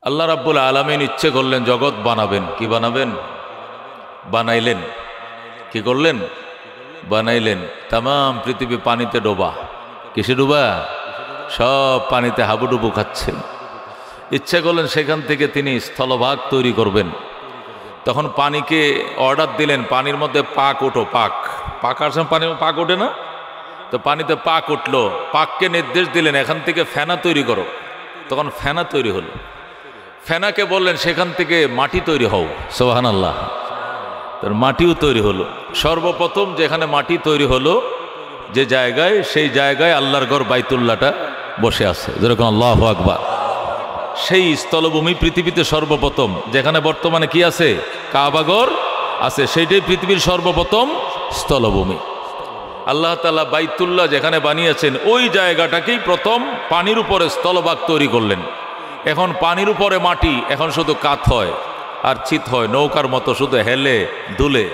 আল্লাহ রাব্বুল আলামিন ইচ্ছে করলেন জগৎ বানাবেন। কি বানাবেন? বানাইলেন। কি করলেন? বানাইলেন। তামাম পৃথিবী পানিতে ডোবা। কিসে ডোবা? সব পানিতে হাবুডুবু খাচ্ছে। ইচ্ছে করলেন সেখান থেকে তিনি স্থলভাগ তৈরি করবেন। তখন পানিকে অর্ডার দিলেন, পানির মধ্যে পাক ওঠো। পাক আসলে পানির পাক ওঠে না? তো পানিতে পাক উঠলো। পাককে নির্দেশ দিলেন এখান থেকে ফেনা তৈরি করো। তখন ফেনা তৈরি হলো। ফেনাকে বললেন সেখান থেকে মাটি তৈরি হও। সুবহানাল্লাহ। তার মাটিও তৈরি হলো। সর্বপ্রথম যেখানে মাটি তৈরি হলো যে জায়গায়, সেই জায়গায় আল্লাহর ঘর বাইতুল্লাহটা বসে আছে। যেরকম আল্লাহু আকবার। সেই স্থলভূমি পৃথিবীতে সর্বপ্রথম, যেখানে বর্তমানে কি আছে? কাবাঘর আছে। সেইটাই পৃথিবীর সর্বপ্রথম স্থলভূমি। আল্লাহ তাআলা বাইতুল্লাহ যেখানে বানিয়েছেন ওই জায়গাটাকেই প্রথম পানির উপরে স্থলভাগ তৈরি করলেন। এখন পানির উপরে মাটি, এখন শুধু কাত হয় আর চিত হয়, নৌকার মতো শুধু হেলে দুলে।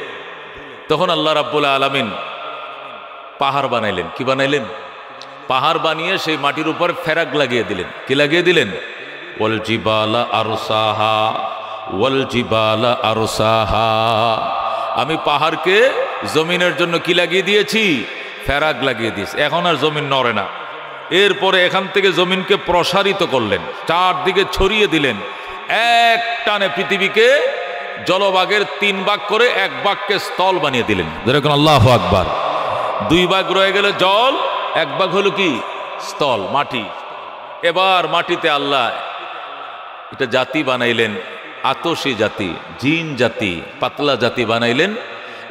তখন আল্লাহ রাব্বুল আলামিন পাহাড় বানাইলেন। কি বানাইলেন? পাহাড় বানিয়ে সেই মাটির উপর ফেরাক লাগিয়ে দিলেন। কি লাগিয়ে দিলেন? ওয়াল জিবালা আরসাহা, ওয়াল জিবালা আরসাহা। আমি পাহাড়কে জমিনের জন্য কি লাগিয়ে দিয়েছি? ফেরাক লাগিয়ে দিয়েছি। এখন আর জমিন নড়ে না। এরপরে এখান থেকে জমিনকে প্রসারিত করলেন, চারদিকে ছড়িয়ে দিলেন। এক টানে পৃথিবীকে জলভাগের 3 ভাগ করে 1 ভাগকে স্থল বানিয়ে দিলেন। যেরকম আল্লাহু আকবার। 2 ভাগ রয়ে গেল জল, 1 ভাগ হলো কি? স্থল, মাটি। এবার মাটিতে আল্লাহ এটা জাতি বানাইলেন, আতসী জাতি, জিন জাতি, পাতলা জাতি বানাইলেন।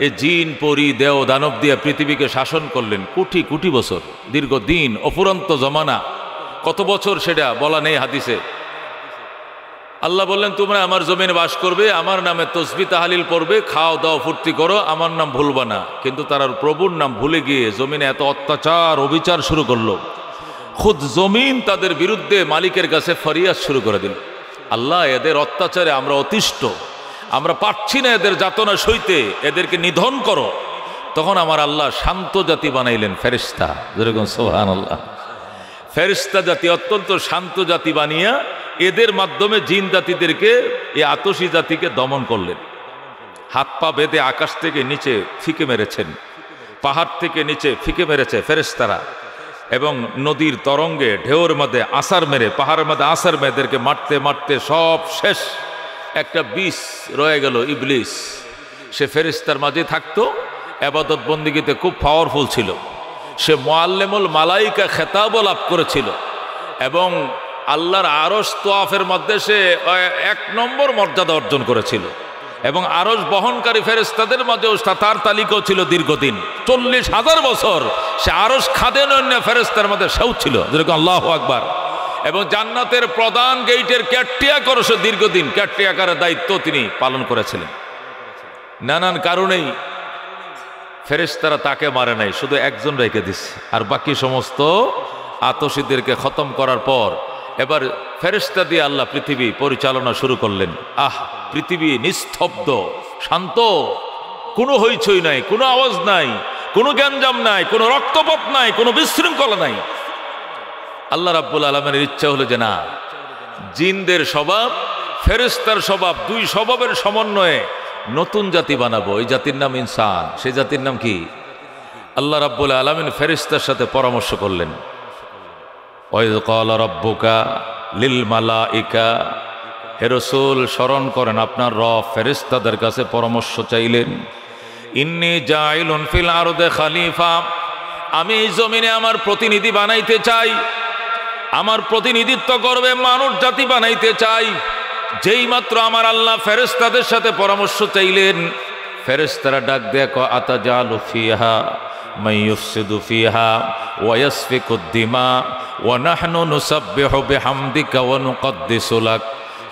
এ জিন, পরি, দেও, দানব দিয়ে পৃথিবীকে শাসন করলেন কোটি কোটি বছর, দীর্ঘদিন, অফুরন্ত জমানা। কত বছর সেটা বলা নেই হাদিসে। আল্লাহ বললেন তোমরা আমার জমিনে বাস করবে, আমার নামে তসবিহ তাহলিল পড়বে, খাও দাও ফুর্তি করো, আমার নাম ভুলবা না। কিন্তু তারা প্রভুর নাম ভুলে গিয়ে জমিনে এত অত্যাচার অবিচার শুরু করলো। খুদ জমিন তাদের বিরুদ্ধে মালিকের কাছে ফরিয়াদ শুরু করে দিল। আল্লাহ, এদের অত্যাচারে আমরা অতিষ্ঠ, আমরা পারছি না এদের যাতনা সইতে, এদেরকে নিধন করো। তখন আমার আল্লাহ শান্ত জাতি বানাইলেন, ফেরেশতা। যেরকম সুবহানাল্লাহ। ফেরেশতা জাতি, অত্যন্ত শান্ত জাতি বানিয়া এদের মাধ্যমে জিন জাতিদেরকে, এই আতসী জাতিকে দমন করলেন। হাত পা বেঁধে আকাশ থেকে নিচে ফিকে মেরেছেন, পাহাড় থেকে নিচে ফিকে মেরেছে ফেরেশতারা। এবং নদীর তরঙ্গে ঢেউর মধ্যে আসার মেরে, পাহাড়ের মধ্যে আসার মেরে এদেরকে মারতে মারতে সব শেষ। একটা বিষ রয়ে গেল, ইবলিস। সে ফেরেশতার মাঝে থাকতো, ইবাদত বন্দেগীতে খুব পাওয়ারফুল ছিল। সে মুআল্লিমুল মালাইকা খেতাব লাভ করেছিল এবং আল্লাহর আরশ তোয়াফের মধ্যে সে 1 নম্বর মর্যাদা অর্জন করেছিল। এবং আরশ বহনকারী ফেরেশতাদের মাঝেও তার তালিকাও ছিল দীর্ঘদিন। 40,000 বছর সে আরশ খাদেন অন্য ফেরেশতার মধ্যে সেও ছিল। যেরকম আল্লাহু আকবার। এবং জান্নাতের প্রধান গেইটের কেয়ারটেকার সে দীর্ঘদিন, কেয়ারটেকারের দায়িত্ব তিনি পালন করেছিলেন। নানান কারণেই ফেরেশতারা তাকে মারে নাই, শুধু একজন রেখে দিচ্ছে। আর বাকি সমস্ত আতসীদেরকে খতম করার পর এবার ফেরেশতা দিয়ে আল্লাহ পৃথিবী পরিচালনা শুরু করলেন। পৃথিবী নিস্তব্ধ, শান্ত, কোনো হইচই নাই, কোনো আওয়াজ নাই, কোনো গ্যাঞ্জাম নাই, কোনো রক্তপাত নাই, কোনো বিশৃঙ্খলা নাই। আল্লাহ রাব্বুল আলামিনের ইচ্ছা হলো যে না, জিনদের স্বভাব, ফেরেশতার স্বভাব, 2 স্বভাবের সমন্বয়ে নতুন জাতি বানাবো। এই জাতির নাম ইনসান। সেই জাতির নাম কি? আল্লাহ রাব্বুল আলামিন ফেরেশতার সাথে পরামর্শ করলেন। ওয়াইয ক্বালা রাব্বুকা লিল মালাইকা, হে রাসূল স্মরণ করেন আপনার রব ফেরেশতাদের কাছে পরামর্শ চাইলেন। ইন্নী জাইলুন ফিল আরদে খলিফা, আমি এই জমিনে আমার প্রতিনিধি বানাইতে চাই, আমার প্রতিনিধিত্ব করবে মানুষ জাতি বানাইতে চাই। যেই মাত্র আমার আল্লাহ ফেরেশতাদের সাথে পরামর্শ চাইলেন, ফেরেশতারা ডাক দেয়া ক আতাজালু ফিহা মান ইউফসিদু ফিহা ওয়া ইয়াসফিকুদ দিমা ওয়া নাহনু নুসাব্বিহু বিহামদিকা ওয়া নুকদ্দিসু লাক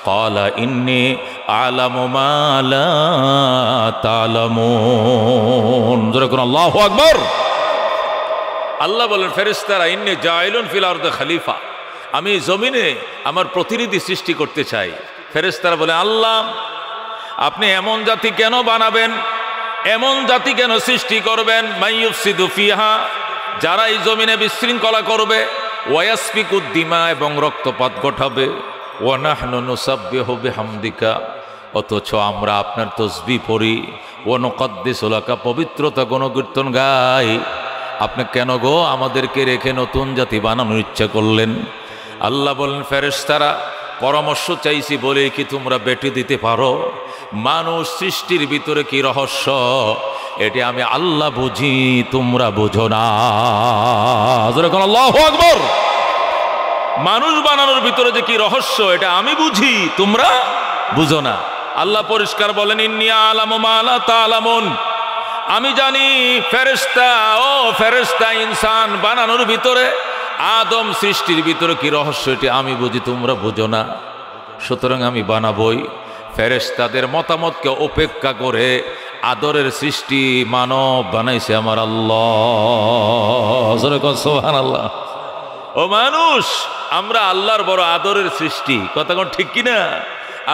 ক্বালা ইন্নী আ'লামু মা লা তা'লামুন। যেরকম আল্লাহু আকবার। আল্লাহ বলেন ফেরেশতারা, ইন্নী জাইলুন ফিল আরদি খলিফা, আমি জমিনে আমার প্রতিনিধি সৃষ্টি করতে চাই। ফেরেশতারা বলে, আল্লাহ আপনি এমন জাতি কেন বানাবেন, এমন জাতি কেন সৃষ্টি করবেন? মাইয়ুফসিদু ফিহা, যারা এই জমিনে বিশৃঙ্খলা করবে, ওয়ায়াসফিকুদ দিমা, এবং রক্তপাত ঘটাবে, ওয়া নাহনু নুসাব্বিহু বিহামদিকা, অথচ আমরা আপনার তসবিহ পড়ি, ওয়া নুকদ্দিসু লাকা, পবিত্রতা গুণকীর্তন গাই। আপনি কেন গো আমাদেরকে রেখে নতুন জাতি বানানোর ইচ্ছা করলেন? আল্লাহ বলেন, ফেরেশতারা পরামর্শ চাইছি বলে কি তোমরা বেটে দিতে পারো? মানুষ সৃষ্টির ভিতরে কি রহস্য, এটি আমি আল্লাহ বুঝি, তোমরা বুঝো না। আল্লাহু আকবার। মানুষ বানানোর ভিতরে যে কি রহস্য, এটা আমি বুঝি, তোমরা বুঝো না। আল্লাহ পরিষ্কার বলেন, ইন্নী আ'লামু মা লা তা'লামুন, আমি জানি ফেরেশতা, ও ফেরেশতা ইনসান বানানোর ভিতরে, আদম সৃষ্টির ভিতরে কি রহস্য, এটি আমি বুঝি, তোমরা বুঝো না। সুতরাং আমি বানাবই। ফেরেশতাদের মতামতকে উপেক্ষা করে আদরের সৃষ্টি মানব বানাইছে আমার আল্লাহ। সুবহানাল্লাহ। ও মানুষ, আমরা আল্লাহর বড় আদরের সৃষ্টি, কথা কোন ঠিক কিনা?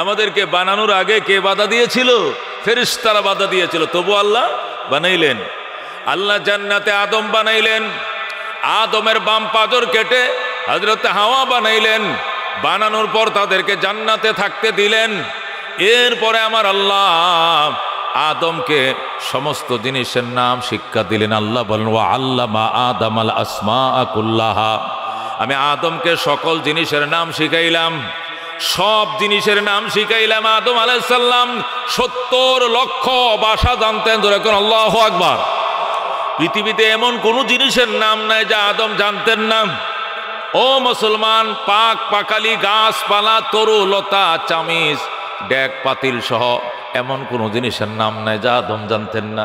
আমাদেরকে বানানোর আগে কে বাধা দিয়েছিল? ফেরেশতারা বাধা দিয়েছিল, তবু আল্লাহ বানাইলেন। আল্লাহ জান্নাতে আদম বানাইলেন, আদমের বাম পাজর কেটে হযরত হাওয়া বানাইলেন, বানানোর পর তাদেরকে জান্নাতে থাকতে দিলেন। এরপরে আমার আল্লাহ আদমকে সমস্ত জিনিসের নাম শিক্ষা দিলেন। আল্লাহ বলেন, ওয়া আল্লামা আদামাল আসমাআ কুল্লাহা, আমি আদমকে সকল জিনিসের নাম শিখাইলাম, সব জিনিসের নাম শিখাইলাম। আদম আলাইহিস সালাম 70 লক্ষ ভাষা জানতেন। যখন আল্লাহু আকবার। পৃথিবীতে এমন কোন জিনিসের নাম নাই যা আদম জানতেন না। ও মুসলমান, পাক পাকালি গাছপালা, তরু লতা, চামিচ, ডেক পাতিল সহ এমন কোন জিনিসের নাম নাই যা আদম জানতেন না।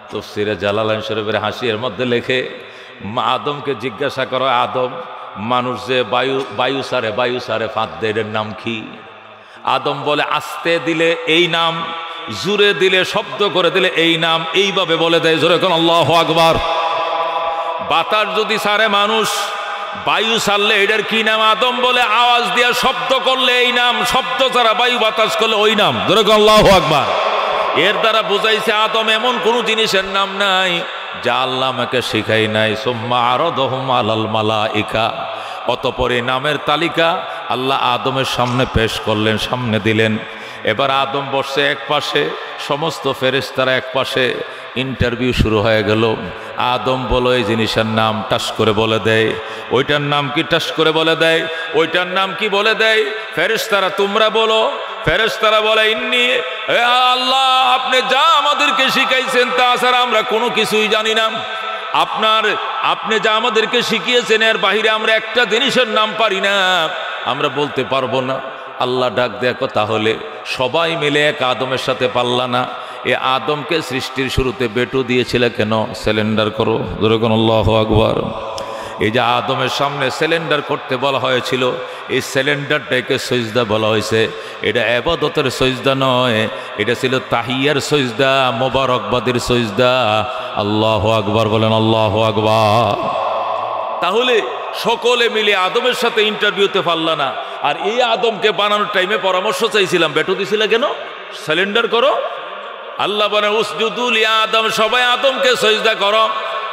তাফসীরে জালালাইন শরীফের হাসিয়ের মধ্যে লেখে, আদমকে জিজ্ঞাসা করো, আদম, মানুষ যে বায়ু সারে ফাঁদ দেয়, এর নাম কি? আদম বলে, আস্তে দিলে এই নাম, জুড়ে দিলে, শব্দ করে দিলে এই নাম, এইভাবে বলে দেয়। জোরে কোন আল্লাহু আকবার। বাতাস যদি সারে মানুষ, বায়ু সারলে এটার কি নাম? আদম বলে, আওয়াজ দিয়ে শব্দ করলে এই নাম, শব্দ ছাড়া বায়ু বাতাস করলে ওই নাম। জোরে কোন আল্লাহু আকবার। এর দ্বারা বুঝাইছে আদম এমন কোন জিনিসের নাম নাই যা আল্লাহ আমাকে শিখাই নাই। সুম্মা আরাদাহুম আলাল মালাইকা, অতঃপর এই নামের তালিকা আল্লাহ আদমের সামনে পেশ করলেন, সামনে দিলেন। এবার আদম বসছে এক পাশে, সমস্ত ফেরেশতারা এক পাশে, ইন্টারভিউ শুরু হয়ে গেল। আদম বলো এই জিনিসের নাম, টাস করে বলে দেয়। ওইটার নাম কি? টাস করে বলে দেয়। ওইটার নাম কি? বলে দেয়। ফেরেশতারা, তোমরা বলো। ফেরেশতারা বলে, ইন্নী, আল্লাহ আপনি যা আমাদেরকে শিখাইছেন তা ছাড়া আমরা কোনো কিছুই জানি না। আপনি যা আমাদেরকে শিখিয়েছেন এর বাহিরে আমরা একটা জিনিসের নাম পারি না, আমরা বলতে পারবো না। আল্লাহ ডাক দেখো, তাহলে সবাই মিলে এক আদমের সাথে পারলা না? এ আদমকে সৃষ্টির শুরুতে বেটু দিয়েছিল কেন? সিলিন্ডার করো। যেরকম আল্লাহু আকবার। এই যে আদমের সামনে সিলিন্ডার করতে বলা হয়েছিল, এই সিলিন্ডারটাকে সজদা বলা হয়েছে। এটা ইবাদতের সজদা নয়, এটা ছিল তাহিয়ার সজদা, মোবারকবাদের সজদা। আল্লাহু আকবার বলেন, আল্লাহু আকবার। তাহলে সকলে মিলে আদমের সাথে ইন্টারভিউতে পারল না। আর এই আদমকে বানানোর টাইমে পরামর্শ চাইছিলাম, বেটু দিছিল কেন? সিলিন্ডার করো। আল্লাহ বলেন, উসজুদু লিয়া আদম, সবাই আদমকে সজদা করো।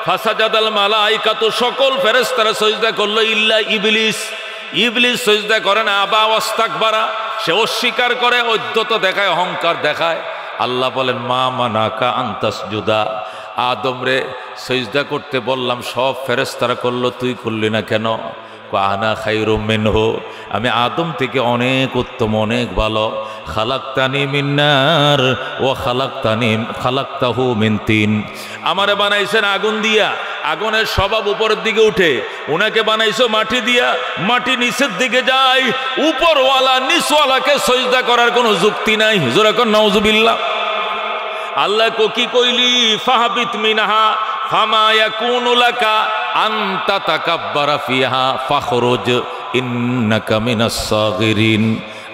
ফাসাজাদাল মালাইকাতু, সকল ফেরেশতারা সজদা করলো, ইল্লা ইবলিস। ইবলিস সজদা করে না, আবা ওয়াস্তাকবারা, সে অস্বীকার করে, ঔদ্ধত দেখায়, অহংকার দেখায়। আল্লাহ বলেন, মা মানাকা আন তাসজুদা, আদম রে সজদা করতে বললাম, সব ফেরেশতারা করলো, তুই করলি না কেন? আনা খায়রুম মিনহু, আমি আদম থেকে অনেক উত্তম, অনেক ভালো। খালাকতানি মিন নার ওয়া খালাকতাহু মিন তিন, আমারে বানাইছেন আগুন দিয়া, আগুনের স্বভাব উপরের দিকে উঠে। ওনাকে বানাইছো মাটি দিয়া, মাটি নিচের দিকে যায়। উপরওয়ালা নিচওয়ালাকে সজদা করার কোনো যুক্তি নাই। জোরে কোন নাউজুবিল্লাহ। আল্লাহ কি কইলি, ফাহাবিত মিনহা ফামা ইয়াকুনু লাকা আন তাতাকাব্বারা ফিহা ফাখরুজ ইন্নাকা মিনাস সাগিরিন।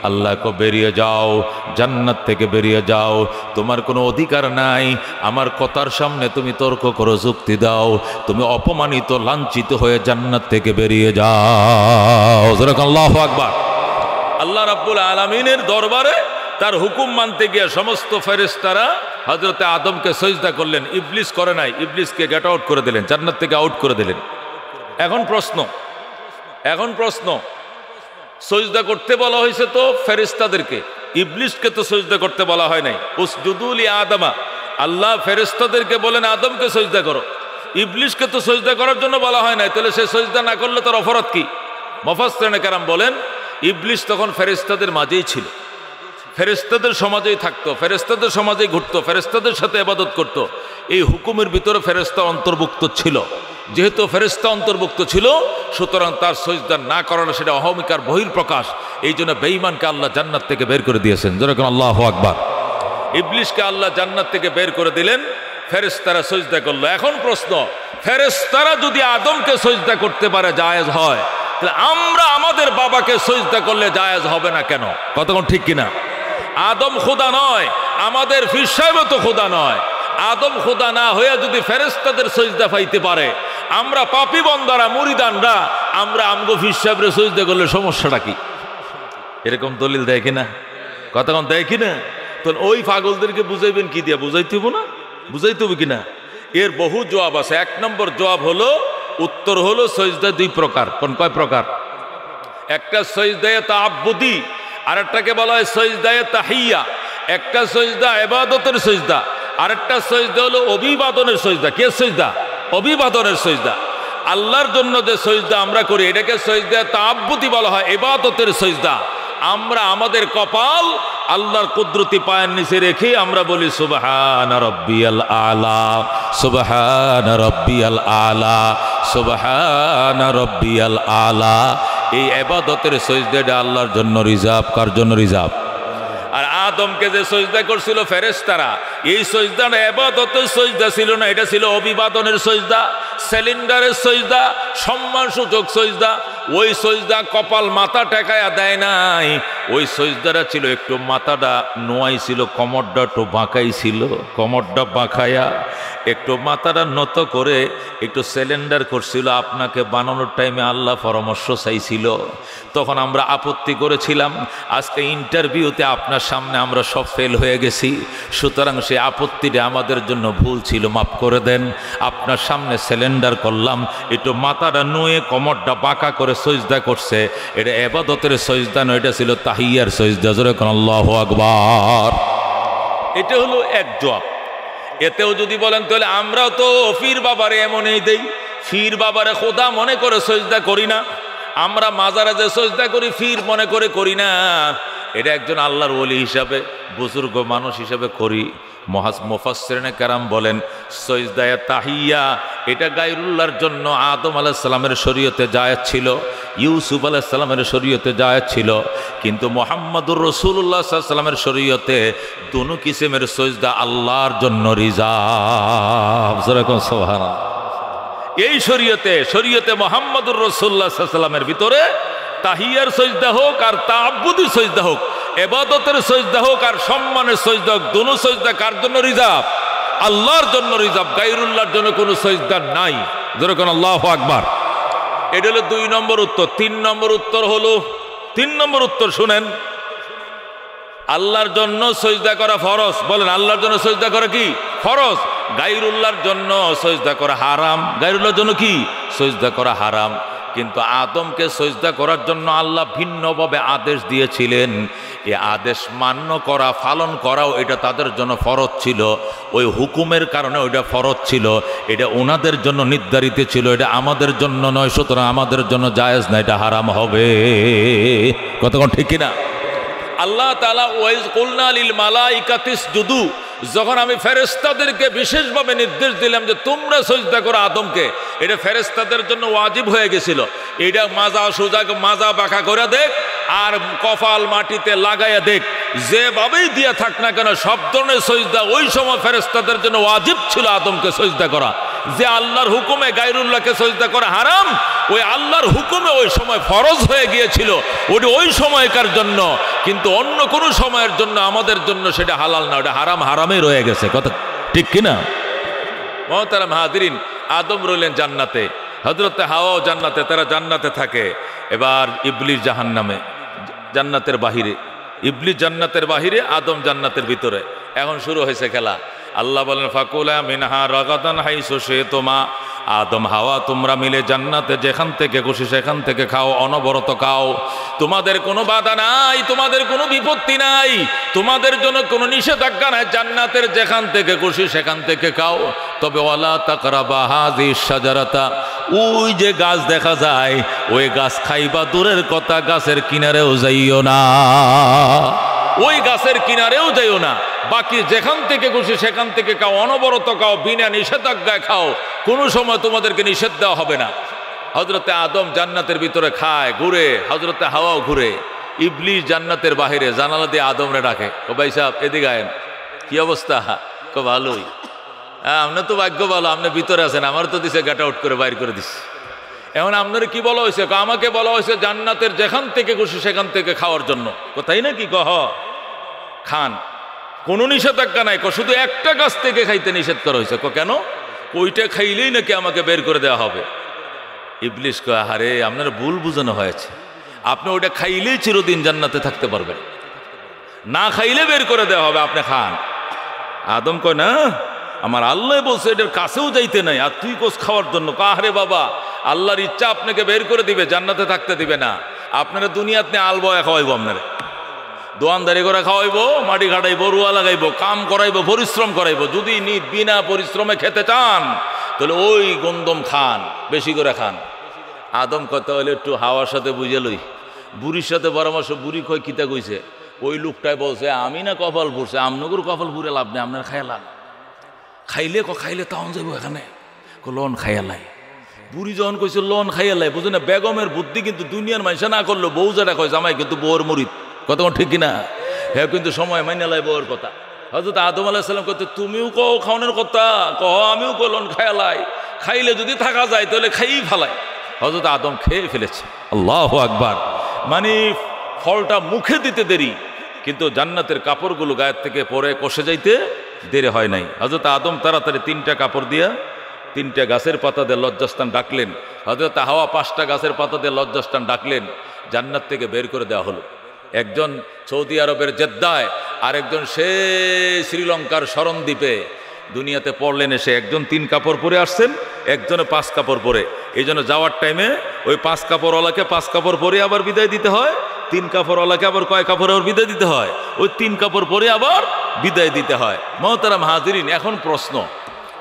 আল্লাহ কো বেরিয়ে যাও, জান্নাত থেকে বেরিয়ে যাও, তোমার কোনো অধিকার নাই। আমার কথার সামনে তুমি তর্ক করো, যুক্তি দাও, তুমি অপমানিত, লাঞ্ছিত হয়ে জান্নাত থেকে বেরিয়ে যাও। আল্লাহু আকবার। আল্লাহ রাব্বুল আলামিনের দরবারে তার হুকুম মানতে গিয়ে সমস্ত ফেরেশতারা হযরতে আদমকে সিজদা করলেন। ইবলিস করে নাই, ইবলিসকে গেট আউট করে দিলেন, জান্নাত থেকে আউট করে দিলেন। এখন প্রশ্ন, সজদা করতে বলা হয়েছে তো ফেরেশতাদেরকে, ইবলিসকে তো সজদা করতে বলা হয় নাই। উসজুদু লি আদমা, আল্লাহ ফেরেশতাদেরকে বলেন আদমকে সজদা করো, ইবলিসকে তো সজদা করার জন্য বলা হয় নাই। তাহলে সে সজদা না করলে তার অপরাধ কি? মুফাসসিরিনে কেরাম বলেন ইবলিস তখন ফেরেশতাদের মাঝেই ছিল, ফেরেশতাদের সমাজেই থাকতো, ফেরেশতাদের সমাজেই ঘুরতো, ফেরেশতাদের সাথে ইবাদত করত। এই হুকুমের ভিতরে ফেরেশতা অন্তর্ভুক্ত ছিল। যেহেতু ফেরেশতা অন্তর্ভুক্ত ছিল, সুতরাং তার সজদা না করানো সেটা অহমিকার বহির্প্রকাশ। এই জন্য বেঈমানকে আল্লাহ জান্নাত থেকে বের করে দিয়েছেন। যেরকম আল্লাহু আকবার। ইবলিসকে আল্লাহ জান্নাত থেকে বের করে দিলেন, ফেরেশতারা সজদা করলো। এখন প্রশ্ন, ফেরেশতারা যদি আদমকে সজদা করতে পারে জায়েজ হয়, তাহলে আমরা আমাদের বাবাকে সজদা করলে জায়েজ হবে না কেন? কতক্ষণ ঠিক কিনা? আদম খোদা নয়, আমাদের পীর সাহেবও তো খোদা নয়। আদম খোদা না হয়ে যদি ফেরেশতাদের সজদা পাইতে পারে, আমরা পাপী বান্দারা মুরিদানরা আমরা আমগো পীর সাহেবের সজদা করলে সমস্যাটা কি? এরকম দলিল দেয় কিনা? কতক্ষণ দেয় কিনা? তো ওই পাগলদেরকে বুঝাইবেন কি দিয়া? বুঝাইতে হবো না? বুঝাইতে হবে কিনা? এর বহু জবাব আছে। এক নম্বর জবাব হলো, উত্তর হলো সজদা দুই প্রকার। কোন কয় প্রকার? একটা সজদায়ে তাআব্বুদি, আরেকটাকে বলা হয় সজদায়ে তাহিয়া। একটা সজদা ইবাদতের সজদা, আরেকটা সজদা হলো অভিবাদনের সজদা। কে সজদা? অভিবাদনের সজদা। আল্লাহর জন্য যে সজদা আমরা করি এটাকে সজদায়ে তাআব্বুদি বলা হয়, ইবাদতের সজদা। আমরা আমাদের কপাল আল্লাহর কুদরতি পায়ের নিচে রেখে আমরা বলি সুবহান রাব্বিয়াল আলা, সুবহান রাব্বিয়াল আলা, সুবহান রাব্বিয়াল আলা। এই ইবাদতের সজদাটা আল্লাহর জন্য রিজার্ভ। কার জন্য রিজার্ভ? আর আদমকে যে সজদা করছিল ফেরেশতারা, এই সজদাটা ইবাদতের সজদা ছিল না, এটা ছিল অভিবাদনের সজদা, সিলিন্ডারের সজদা, সম্মানসূচক সজদা। ওই সজদা কপাল মাথা টেকায়া দেয় নাই, ওই সজদাটা ছিল একটু মাথাটা নোয়াই ছিল, কোমরটা একটু বাঁকাই ছিল, কোমরটা বাঁকায়া একটু মাথাটা নত করে একটু সিলিন্ডার করছিল। আপনাকে বানানোর টাইমে আল্লাহ পরামর্শ চাইছিল, তখন আমরা আপত্তি করেছিলাম। আজকে ইন্টারভিউতে আপনার সামনে আমরা সব ফেল হয়ে গেছি, সুতরাং সে আপত্তিটা আমাদের জন্য ভুল ছিল, মাফ করে দেন। আপনার সামনে সিলিন্ডার করলাম, একটু মাথাটা নুয়ে কোমরটা বাঁকা করে সজদা করছে, এটা ইবাদতের সজদা নয়, এটা ছিল তাহিয়ার সজদা। জোরে কোন আল্লাহু আকবার। এটা হলো এক জবাব। এতেও যদি বলেন তাহলে আমরাও তো পীর বাবারে এমনই দেই, পীর বাবারে খোদা মনে করে সজদা করি না, আমরা মাজারে যে সজদা করি পীর মনে করে করি না, এটা একজন আল্লাহর ওলি হিসাবে, বুজুর্গ মানুষ হিসাবে করি। মুফাসসিরিনে কেরাম বলেন সজদায়ে তাহিয়া এটা গায়রুল্লাহর জন্য আদম আলাইহিস সালামের শরীয়তে জায়েজ ছিল, ইউসুফ আলাইহিস সালামের শরীয়তে জায়েজ ছিল, কিন্তু মুহাম্মদুর রাসূলুল্লাহ সাল্লাল্লাহু আলাইহি ওয়াসাল্লামের শরীয়তে দুনো কিসিমের সজদা আল্লাহর জন্য রিজার্ভ। সুবহানাল্লাহ। এই শরীয়তে মুহাম্মদুর রাসূলুল্লাহ সাল্লাল্লাহু আলাইহি ওয়াসাল্লামের ভিতরে তাহিয়ার সজদা হোক আর তাআব্বুদি সজদা হোক, ইবাদতের সজদা হোক আর সম্মানের সজদা হোক, দুনো সজদা কার জন্য রিজার্ভ? আল্লাহর জন্য রিজার্ভ, গায়রুল্লাহর জন্য কোনো সজদা নাই। জোরে কোন আল্লাহু আকবার। এটা হলো 2 নম্বর উত্তর। 3 নম্বর উত্তর হলো, 3 নম্বর উত্তর শুনেন, আল্লাহর জন্য সজদা করা ফরজ। বলেন আল্লাহর জন্য সজদা করা কি ফরজ? গায়রুল্লাহর জন্য সজদা করা হারাম। গায়রুল্লাহর জন্য কি? সজদা করা হারাম। কিন্তু আদমকে সজদা করার জন্য আল্লাহ ভিন্নভাবে আদেশ দিয়েছিলেন। এই আদেশ মান্য করা, পালন করাও এটা তাদের জন্য ফরজ ছিল। ওই হুকুমের কারণে ওইটা ফরজ ছিল, এটা ওনাদের জন্য নির্ধারিত ছিল, এটা আমাদের জন্য নয়। সুতরাং আমাদের জন্য জায়েজ না, এটা হারাম হবে। কতক্ষণ ঠিক কিনা? আল্লাহ তাআলা ওয়াইজ কুলনা লিল মালাইকাতি ইসজুদু, যখন আমি ফেরেশতাদেরকে বিশেষভাবে নির্দেশ দিলাম যে তোমরা সিজদা করো আদমকে, এটা ফেরেশতাদের জন্য ওয়াজিব হয়ে গেছিল। এটা মাজা সোজা মাজা বাঁকা করে দেখ আর কপাল মাটিতে লাগাইয়া দেখ, যেভাবেই দিয়ে থাক না কেন সব ধরনের সিজদা ওই সময় ফেরেশতাদের জন্য ওয়াজিব ছিল আদমকে সিজদা করা। যে আল্লাহর হুকুমে গায়রুল্লাহকে সিজদা করা হারাম, ওই আল্লাহর হুকুমে ওই সময় ফরজ হয়ে গিয়েছিল, ওটি ওই সময়কার জন্য। কিন্তু অন্য কোনো সময়ের জন্য আমাদের জন্য সেটা হালাল না, ওটা হারাম হারামেই রয়ে গেছে। কথা ঠিক কিনা? মুহতারাম হাজিরিন, আদম রইলেন জান্নাতে, হযরতে হাওয়াও জান্নাতে, তারা জান্নাতে থাকে। এবার ইবলিস জাহান্নামে, জান্নাতের বাহিরে। ইবলিস জান্নাতের বাহিরে, আদম জান্নাতের ভিতরে। এখন শুরু হয়েছে খেলা। আল্লাহ বলেন ফাকুলা মিনহা রাগাদান হাইসু শিতুমা আদম হাওয়া তোমরা মিলে জান্নাতে যেখান থেকে খুশি সেখান থেকে খাও, অনবরত খাও, তোমাদের কোনো বাধা নাই, তোমাদের কোনো বিপত্তি নাই, তোমাদের জন্য কোনো নিষেধাজ্ঞা নাই, জান্নাতের যেখান থেকে খুশি সেখান থেকে খাও। তবে ওয়ালা তাকরাবা হাযিহিশ শাজারাতা, ওই যে গাছ দেখা যায় ওই গাছ খাইবা দূরের কথা, গাছের কিনারেও যাইও না, ওই গাছের কিনারেও যাইও না। বাকি যেখান থেকে খুশি সেখান থেকে খাও, অনবরত খাও, বিনা নিষেধাজ্ঞায় খাও, কোনো সময় তোমাদেরকে নিষেধ দেওয়া হবে না। হযরতে আদম জান্নাতের ভিতরে খায় ঘুরে, হযরতে হাওয়াও ঘুরে, ইবলিস জান্নাতের বাহিরে জানালা দিয়ে আদমরে ডাকে, ও ভাই সাহেব এদিকে আয়েন, কি অবস্থা? ভালোই। হ্যাঁ, আপনার তো ভাগ্য ভালো, আপনি ভিতরে আছেন, আমার তো দিছে গেট আউট করে বাইর করে দিচ্ছে। এখন আপনার কি বলা হয়েছে? আমাকে বলা হয়েছে জান্নাতের যেখান থেকে খুশি সেখান থেকে খাওয়ার জন্য। কোথায় নাকি কহ খান, কোনো নিষেধাজ্ঞা নাই, শুধু একটা গাছ থেকে খাইতে নিষেধ করা হয়েছে। কেন? ওইটা খাইলেই নাকি আমাকে বের করে দেওয়া হবে। ইবলিস কয়, আরে আপনার ভুল বুঝানো হয়েছে, আপনি ওইটা খাইলেই চিরদিন জান্নাতে থাকতে পারবেন, না খাইলে বের করে দেওয়া হবে, আপনি খান। আদম কয়, না আমার আল্লাহ বলছে এটার কাছেও যাইতে নাই, আর তুই কোস খাওয়ার জন্য। আরে বাবা, আল্লাহর ইচ্ছা আপনাকে বের করে দিবে, জান্নাতে থাকতে দিবে না। আপনারা দুনিয়াতে আলবয়া খাওয়াইবো, আপনারা দোয়ানদারি করে খাওয়াইবো, মাটি ঘাটাইবো, রুয়া লাগাইবো, কাম করাইবো, পরিশ্রম করাইবো। যদি বিনা পরিশ্রমে খেতে চান তাহলে ওই গন্দম খান, বেশি করে খান। আদম কথা হলে একটু হাওয়ার সাথে বুঝে লই, বুড়ির সাথে পরামর্শ। বুড়ি কয়, কিতা কইছে? ওই লোকটাই বলছে, আমি না কপাল পুড়ছে, আমনগর কপাল পুড়ে লাভ নেই, আপনার খাইলাম। খাইলে খাইলে তাহন যাবো এখানে, লন খাইয়ালাই। বুড়ি যখন কইছে লন খাইয়ালাই, বুঝে না বেগমের বুদ্ধি কিন্তু দুনিয়ার মানুষ না করলো, বউ যেটা কয় জামাই কিন্তু বউর মরিত, কথা ঠিক কিনা? হ্যাঁ, কিন্তু সময় মাইনে লাই বউর কথা। হযরত আদম আলাইহিস সালাম কইতে, তুমিও কও খাওয়ানোর কথা, কহ আমিও কও লন খাইয়ালাই, খাইলে যদি থাকা যায় তাহলে খাইই ফেলাই। হযরত আদম খেয়ে ফেলেছে। আল্লাহু আকবার। মানে ফলটা মুখে দিতে দেরি, কিন্তু জান্নাতের কাপড়গুলো গায়ের থেকে পরে কষে যাইতে দেরি হয় নাই। হযরত আদম তাড়াতাড়ি 3টা কাপড় দিয়া 3টা গাছের পাতা দিয়ে লজ্জাস্থান ডাকলেন। হযরত হাওয়া 5টা গাছের পাতা দিয়ে লজ্জাস্থান ডাকলেন। জান্নাত থেকে বের করে দেওয়া হলো। একজন সৌদি আরবের জেদ্দায়, আর একজন সেই শ্রীলঙ্কার শরণদ্বীপে দুনিয়াতে পড়লেন। এসে একজন 3 কাপড় পরে আসছেন, একজনে 5 কাপড় পরে। এই জন্য যাওয়ার টাইমে ওই 5 কাপড়ওয়ালাকে 5 কাপড় পরে আবার বিদায় দিতে হয়, 3 কাপড়ওয়ালাকে আবার কয় কাপড়ে আবার বিদায় দিতে হয়, ওই 3 কাপড় পরে আবার বিদায় দিতে হয়। মুহতারাম হাজিরিন, এখন প্রশ্ন,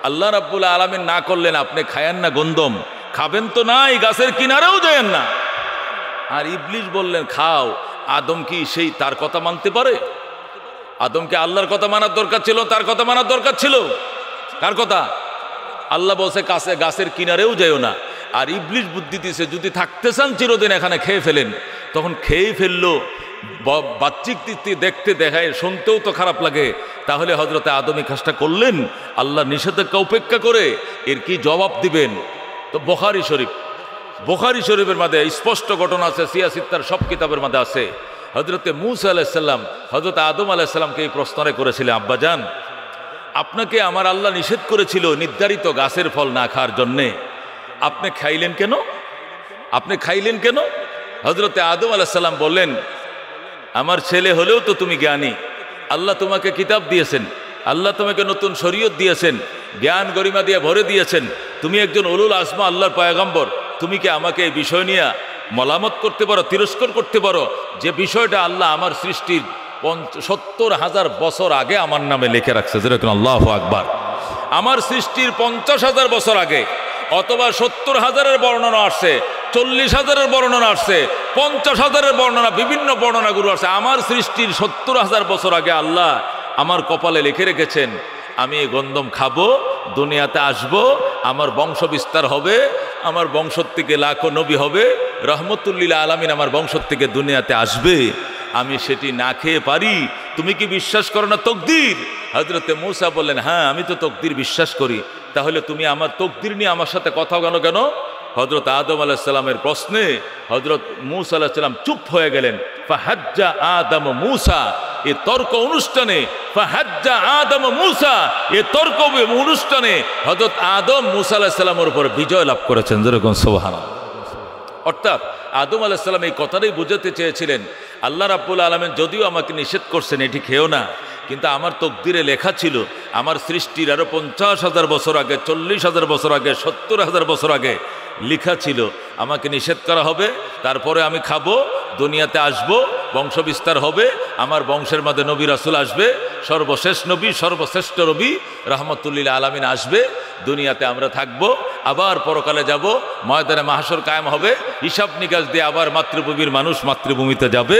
আল্লাহ রাব্বুল আলামিন না করলেন আপনি খায়েন না গন্দম, খাবেন তো নাই, গাছের কিনারেও যায়েন না। আর ইবলিস বললেন খাও। আদম কি সেই তার কথা মানতে পারে? আদমকে আল্লাহর কথা মানার দরকার ছিল, তার কথা মানার দরকার ছিল। কার কথা? আল্লাহ বলছে কাছে গাছের কিনারেও যাইও না। আর ইবলিস বুদ্ধি দিছে, যদি থাকতে চান চিরদিন এখানে খেয়ে ফেলেন। তখন খেয়ে ফেললো, বাহ্যিক দিকটি দেখতে দেখায়, শুনতেও তো খারাপ লাগে। তাহলে হযরতে আদম এই কাজটা করলেন আল্লাহ নিষেধাজ্ঞা উপেক্ষা করে, এর কি জবাব দিবেন? তো বুখারী শরীফের মধ্যে স্পষ্ট ঘটনা আছে, সিয়াসিত্তার সব কিতাবের মধ্যে আছে। হযরতে মূসা আলাইহিস সালাম হযরত আদম আলাইহিস সালামকে এই প্রশ্নটা করেছিলেন, আব্বাজান আপনাকে আমার আল্লাহ নিষেধ করেছিল নির্ধারিত গাছের ফল না খাওয়ার জন্যে, আপনি খাইলেন কেন? আপনি খাইলেন কেন? হযরতে আদম আলাইহিস সালাম বললেন, আমার ছেলে হলেও তো তুমি জ্ঞানী, আল্লাহ তোমাকে কিতাব দিয়েছেন, আল্লাহ তোমাকে নতুন শরীয়ত দিয়েছেন, জ্ঞান গরিমা দিয়ে ভরে দিয়েছেন, তুমি একজন উলুল আজমা আল্লাহর পয়গম্বর, তুমি কি আমাকে এই বিষয় নিয়ে মলামত করতে পারো, তিরস্কার করতে পারো, যে বিষয়টা আল্লাহ আমার সৃষ্টির 70,000 বছর আগে আমার নামে লিখে রাখছে? যেরকম আল্লাহু আকবার। আমার সৃষ্টির 50,000 বছর আগে, অথবা 70,000-এর বর্ণনা আসছে, 40,000-এর বর্ণনা আসছে, 50,000-এর বর্ণনা, বিভিন্ন বর্ণনাগুলো আসছে। আমার সৃষ্টির 70,000 বছর আগে আল্লাহ আমার কপালে লিখে রেখেছেন আমি এই গন্দম খাবো, দুনিয়াতে আসব, আমার বংশ বিস্তার হবে, আমার বংশ থেকে লাখো নবী হবে, রহমতুল্লিল আলামিন আমার বংশ থেকে দুনিয়াতে আসবে, আমি সেটি না খেয়ে পারি? তুমি কি বিশ্বাস করো না তকদির? হযরতে মূসা বললেন, হ্যাঁ আমি তো তকদির বিশ্বাস করি। তাহলে তুমি আমার তকদির নিয়ে আমার সাথে কথা কেন? হযরত আদম আলাইহিস সালামের প্রশ্নে হযরত মূসা আলাইহিস সালাম চুপ হয়ে গেলেন। ফাহাজ্জা আদম মূসা, এই তর্ক অনুষ্ঠানে, ফাহাজ্জা আদম মূসা, এই তর্ক অনুষ্ঠানে হযরত আদম মূসা আলাইহিস সালামের উপর বিজয় লাভ করেছেন। যেরকম সুবহানাল্লাহ। অর্থাৎ আদম আলাইহিস সালাম এই কথাটাই বুঝাতে চেয়েছিলেন, আল্লাহ রাব্বুল আলামিন যদিও আমাকে নিষেধ করছেন এটি খেও না, কিন্তু আমার তকদিরে লেখা ছিল আমার সৃষ্টির আরো 50,000 বছর আগে, 40,000 বছর আগে, 70,000 বছর আগে লেখা ছিল আমাকে নিষেধ করা হবে, তারপরে আমি খাবো, দুনিয়াতে আসব, বংশ বিস্তার হবে, আমার বংশের মধ্যে নবী রাসূল আসবে, সর্বশেষ নবী সর্বশ্রেষ্ঠ নবী রাহমাতুল্লিল আলামিন আসবে, দুনিয়াতে আমরা থাকব, আবার পরকালে যাব, ময়দানে মাহশর কায়েম হবে, হিসাব নিকাশ দিয়ে আবার মাতৃভূমির মানুষ মাতৃভূমিতে যাবে,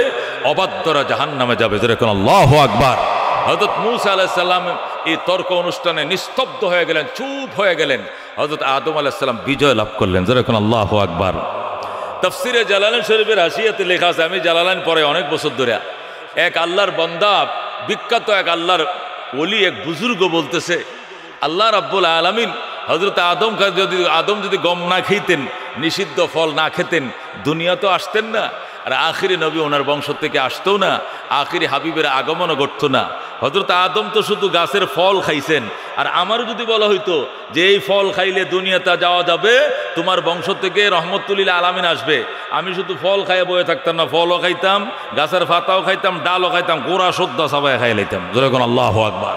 অবাধ্যরা জাহান্নামে যাবে। যেরকম আল্লাহু আকবার। হযরত মূসা আলাইহিস সালাম এই তর্ক অনুষ্ঠানে নিস্তব্ধ হয়ে গেলেন, চুপ হয়ে গেলেন। হযরত আদম আলাইহিস সালাম বিজয় লাভ করলেন। যেরকম আল্লাহু আকবার। তাফসিরে জালালাইন শরীফের হাসিয়াতে লেখা আছে, আমি জালালাইন পড়ে অনেক বছর ধরে, এক আল্লাহর বান্দা, বিখ্যাত এক আল্লাহর ওলি, এক বুজুর্গ বলতেছে, আল্লাহ রাব্বুল আলামিন হযরত আদম যদি গম না খেতেন, নিষিদ্ধ ফল না খেতেন, দুনিয়া তো আসতেন না, আর আখিরি নবী ওনার বংশ থেকে আসতো না, আখিরি হাবিবের আগমনও ঘটতো না। হযরত আদম তো শুধু গাছের ফল খাইছেন, আর আমারও যদি বলা হইতো যে এই ফল খাইলে দুনিয়াতে যাওয়া যাবে, তোমার বংশ থেকে রহমতুল্লিল আলামিন আসবে, আমি শুধু ফল খাইয়ে বয়ে থাকতাম না, ফলও খাইতাম, গাছের পাতাও খাইতাম, ডালও খাইতাম, গোড়া সদ্যা সবাই খাই লাইতাম। যেরকম আল্লাহু আকবার।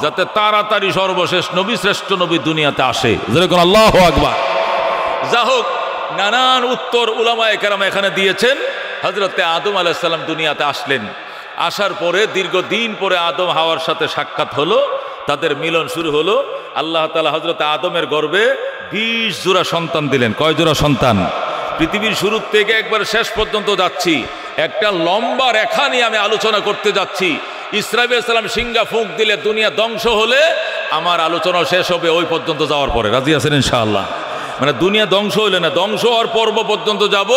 যাতে তাড়াতাড়ি সর্বশেষ নবী, শ্রেষ্ঠ নবী দুনিয়াতে আসে। যেরকম আল্লাহু আকবার। যা হোক, নানান উত্তর উলামায়ে কেরাম এখানে দিয়েছেন। হযরতে আদম আলাইহিস সালাম দুনিয়াতে আসলেন, আসার পরে দীর্ঘদিন পরে আদম হাওয়ার সাথে সাক্ষাৎ হলো, তাদের মিলন শুরু হলো। আল্লাহ তাআলা হযরতে আদমের গর্ভে 20 জোড়া সন্তান দিলেন। কয় জোড়া সন্তান? পৃথিবীর শুরু থেকে একবার শেষ পর্যন্ত যাচ্ছি, একটা লম্বা রেখা নিয়ে আমি আলোচনা করতে যাচ্ছি। ইসরাঈল আলাইহিস সালাম সিংহা ফুঁক দিলে দুনিয়া ধ্বংস হলে আমার আলোচনা শেষ হবে ওই পর্যন্ত যাওয়ার পরে। রাজি আছেন ইনশাআল্লাহ? মানে দুনিয়া ধ্বংস হইলে না, ধ্বংস হওয়ার পর্ব পর্যন্ত যাব,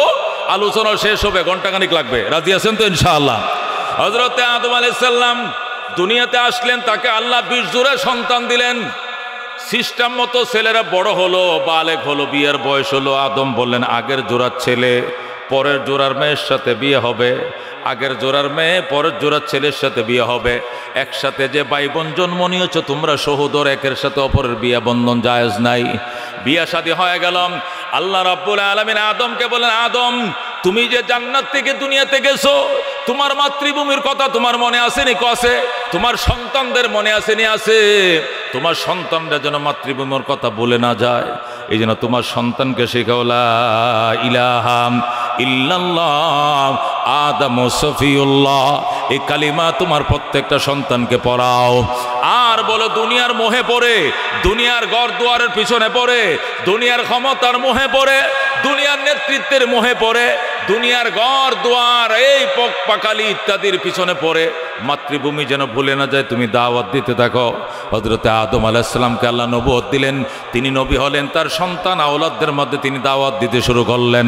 আলোচনা শেষ হবে, ঘন্টাখানিক লাগবে। রাজি আছেন তো ইনশাআল্লাহ? হযরতে আদম আলাইহিস সালাম দুনিয়াতে আসলেন, তাকে আল্লাহ 20 জোড়া সন্তান দিলেন। সিস্টেম মতো ছেলেরা বড় হলো, বালেগ হলো, বিয়ের বয়স হলো। আদম বললেন, আগের জোড়ার ছেলে পরের জোড়ার মেয়ের সাথে বিয়ে হবে, আগের জোড়ার মেয়ে পরের জোড়ার ছেলের সাথে বিয়ে হবে। একসাথে যে ভাই বোন জন্ম নিয়েছ তোমরা সহোদর, একের সাথে অপরের বিয়ে বন্ধন জায়েজ নাই। বিয়া শাদী হয়ে গেল। আল্লাহ রাব্বুল আলামিন আদমকে বলেন, আদম তুমি যে জান্নাত থেকে দুনিয়াতে গেছো, তোমার মাতৃভূমির কথা তোমার মনে আসেনি? কসে তোমার সন্তানদের মনে আসেনি? আছে। তোমার সন্তানরা যেন মাতৃভূমির কথা বলে না যায়, এই জন্য তোমার সন্তানকে শেখাও লা ইলাহা ইল্লাল্লাহ আদম সফিউল্লাহ, এই কালিমা তোমার প্রত্যেকটা সন্তানকে পড়াও। আর বলো দুনিয়ার মোহে পড়ে, দুনিয়ার ঘর দুয়ারের পিছনে পড়ে, দুনিয়ার ক্ষমতার মোহে পড়ে, দুনিয়ার নেতৃত্বের মোহে পড়ে, দুনিয়ার ঘর দুয়ার এই পাকালি ইত্যাদির পিছনে পড়ে মাতৃভূমি যেন ভুলে না যায়, তুমি দাওয়াত দিতে থাকো। হযরতে আদম আলাইহিস সালামকে আল্লাহ নবুয়ত দিলেন, তিনি নবী হলেন, তার সন্তান আওলাদদের মধ্যে তিনি দাওয়াত দিতে শুরু করলেন।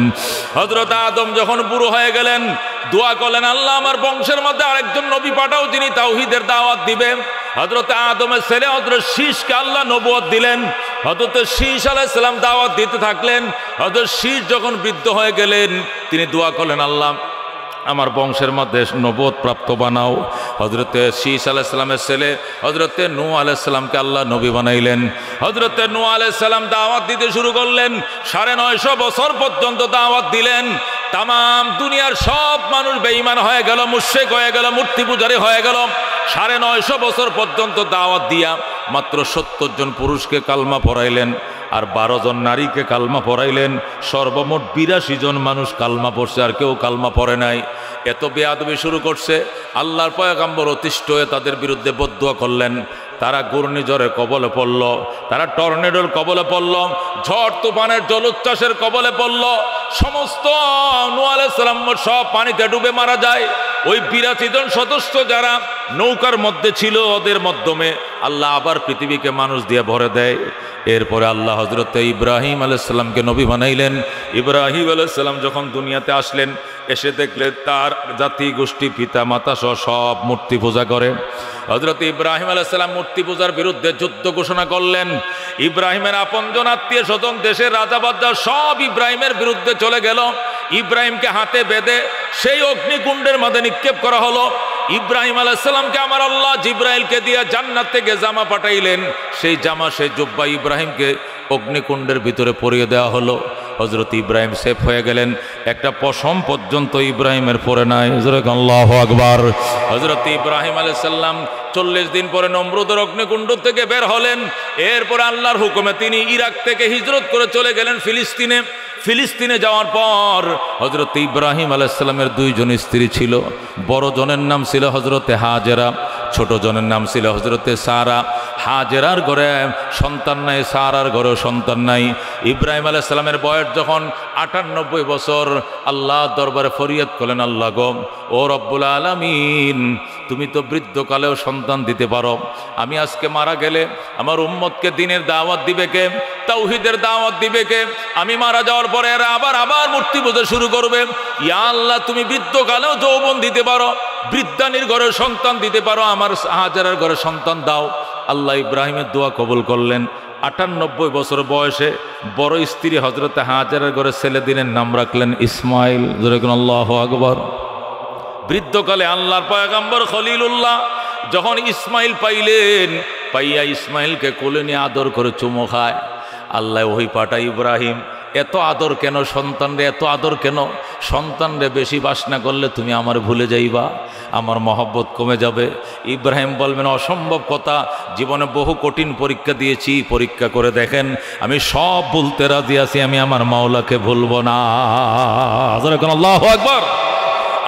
হযরতে আদম যখন বুড়ো হয়ে গেলেন, দোয়া করলেন, আল্লাহ আমার বংশের মধ্যে আরেকজন নবী পাঠাও যিনি তাওহীদের দাওয়াত দিবেন। হযরতে আদমের ছেলে হযরত শীশকে আল্লাহ নবুয়ত দিলেন। হযরত শীশ আলাইহিস সালাম দাওয়াত দিতে থাকলেন। হযরত শীশ যখন বৃদ্ধ হয়ে গেলেন, তিনি দোয়া করলেন, আল্লাহ আমার বংশের মধ্যে নবুয়ত প্রাপ্ত বানাও। হযরতে শীশ আলাইহিস সালামের ছেলে হযরতে নূহ আলাইহিস সালামকে আল্লাহ নবী বানাইলেন। হযরতে নূহ আলাইহিস সালাম দাওয়াত দিতে শুরু করলেন, 950 বছর পর্যন্ত দাওয়াত দিলেন। তাম দুনিয়ার সব মানুষ বেঈমান হয়ে গেল, মুশরিক হয়ে গেল, মূর্তি পূজারী হয়ে গেল। 950 বছর পর্যন্ত দাওয়াত দিয়া মাত্র 70 জন পুরুষকে কালমা পড়াইলেন, আর 12 জন নারীকে কালমা পড়াইলেন। সর্বমোট 82 জন মানুষ কালমা পড়ছে, আর কেউ কালমা পড়ে নাই। এত বেয়াদবি শুরু করছে। আল্লাহর পয়গম্বর অতিষ্ঠ হয়ে তাদের বিরুদ্ধে বদদুয়া করলেন। তারা ঘূর্ণিঝড়ের কবলে পড়ল, তারা টর্নেডোর কবলে পড়ল, ঝড় তুফানের জলোচ্ছ্বাসের কবলে পড়ল। সমস্ত নূহ আলাইহিস সালাম সব পানিতে ডুবে মারা যায়। ওই 82 জন সদস্য যারা নৌকার মধ্যে ছিল, ওদের মাধ্যমে আল্লাহ আবার পৃথিবীকে মানুষ দিয়ে ভরে দেয়। এরপরে আল্লাহ হযরত ইব্রাহিম আলাইহিস সালামকে নবী বানাইলেন। ইব্রাহিম আলাইহিস সালাম যখন দুনিয়াতে আসলেন, এসে দেখলেন তার জাতি গোষ্ঠী পিতা মাতা সব মূর্তি পূজা করে। হযরত ইব্রাহিম আলাইহিস সালাম মূর্তি পূজার বিরুদ্ধে যুদ্ধ ঘোষণা করলেন। ইব্রাহিমের আপনজন আত্মীয় স্বজন দেশের রাজা বাদশা সব ইব্রাহিমের বিরুদ্ধে চলে গেল। ইব্রাহিমকে হাতে বেঁধে সেই অগ্নিকুণ্ডের মধ্যে নিক্ষেপ করা হলো। ইব্রাহিম আলাইহিস সালামকে আমার আল্লাহ জিব্রাইলকে দিয়ে জান্নাত থেকে জামা পাঠাইলেন। সেই জামা, সেই জুব্বা ইব্রাহিমকে অগ্নিকুণ্ডের ভিতরে পরিয়ে দেওয়া হলো। হযরত ইব্রাহিম সেফ হয়ে গেলেন। একটা পশম পর্যন্ত ইব্রাহিমের পরে নাই। আল্লাহু আকবার। হযরত ইব্রাহিম আলাইহিস সালাম 40 দিন পরে নমরুদের অগ্নিকুণ্ড থেকে বের হলেন। এরপর আল্লাহর হুকুমে তিনি ইরাক থেকে হিজরত করে চলে গেলেন ফিলিস্তিনে। ফিলিস্তিনে যাওয়ার পর হযরত ইব্রাহিম আলাইহিস সালামের 2 জন স্ত্রী ছিল। বড় জনের নাম ছিল হযরতে হাজেরা, ছোট জনের নাম ছিল হযরতে সারা। হাজেরার ঘরে সন্তান নাই, সারার ঘরেও সন্তান নাই। ইব্রাহিম আলাইহিস সালামের বয়স যখন 98 বছর, আল্লাহ দরবারে ফরিয়াদ করলেন, আল্লাহ গো, ও রব্বুল আলামিন, তুমি তো বৃদ্ধকালেও সন্তান দিতে পারো। আমি আজকে মারা গেলে আমার উম্মতকে দ্বীনের দাওয়াত দিবে কে? তাওহীদের দাওয়াত দিবে কে? আমি মারা যাওয়ার পরে এরা আবার মূর্তি পূজা শুরু করবে। ইয়া আল্লাহ, তুমি বৃদ্ধকালেও যৌবন দিতে পারো, বৃদ্ধানির ঘরে সন্তান দিতে পারো, আমার হাজেরার ঘরে সন্তান দাও। আল্লাহ ইব্রাহিমের দোয়া কবুল করলেন। 98 বছর বয়সে বড় স্ত্রী হযরতে হাজেরার ঘরে ছেলে দিনের নাম রাখলেন ইসমাইল। আল্লাহু আকবার। বৃদ্ধকালে আল্লাহর পয়গম্বর খলিলুল্লাহ যখন ইসমাইল পাইয়া ইসমাইলকে কোলে নিয়ে আদর করে চুমো খায়। আল্লাহ ওই পাঠায়, ইব্রাহিম, এত আদর কেন সন্তানরে, এত আদর কেন? সন্তানরে বেশি বাসনা করলে তুমি আমার ভুলে যাইবা, আমার মহব্বত কমে যাবে। ইব্রাহিম বলবেন, অসম্ভব কথা, জীবনে বহু কঠিন পরীক্ষা দিয়েছি, পরীক্ষা করে দেখেন, আমি সব ভুলতে রাজি আছি, আমি আমার মাওলাকে ভুলব না। আল্লাহু আকবার।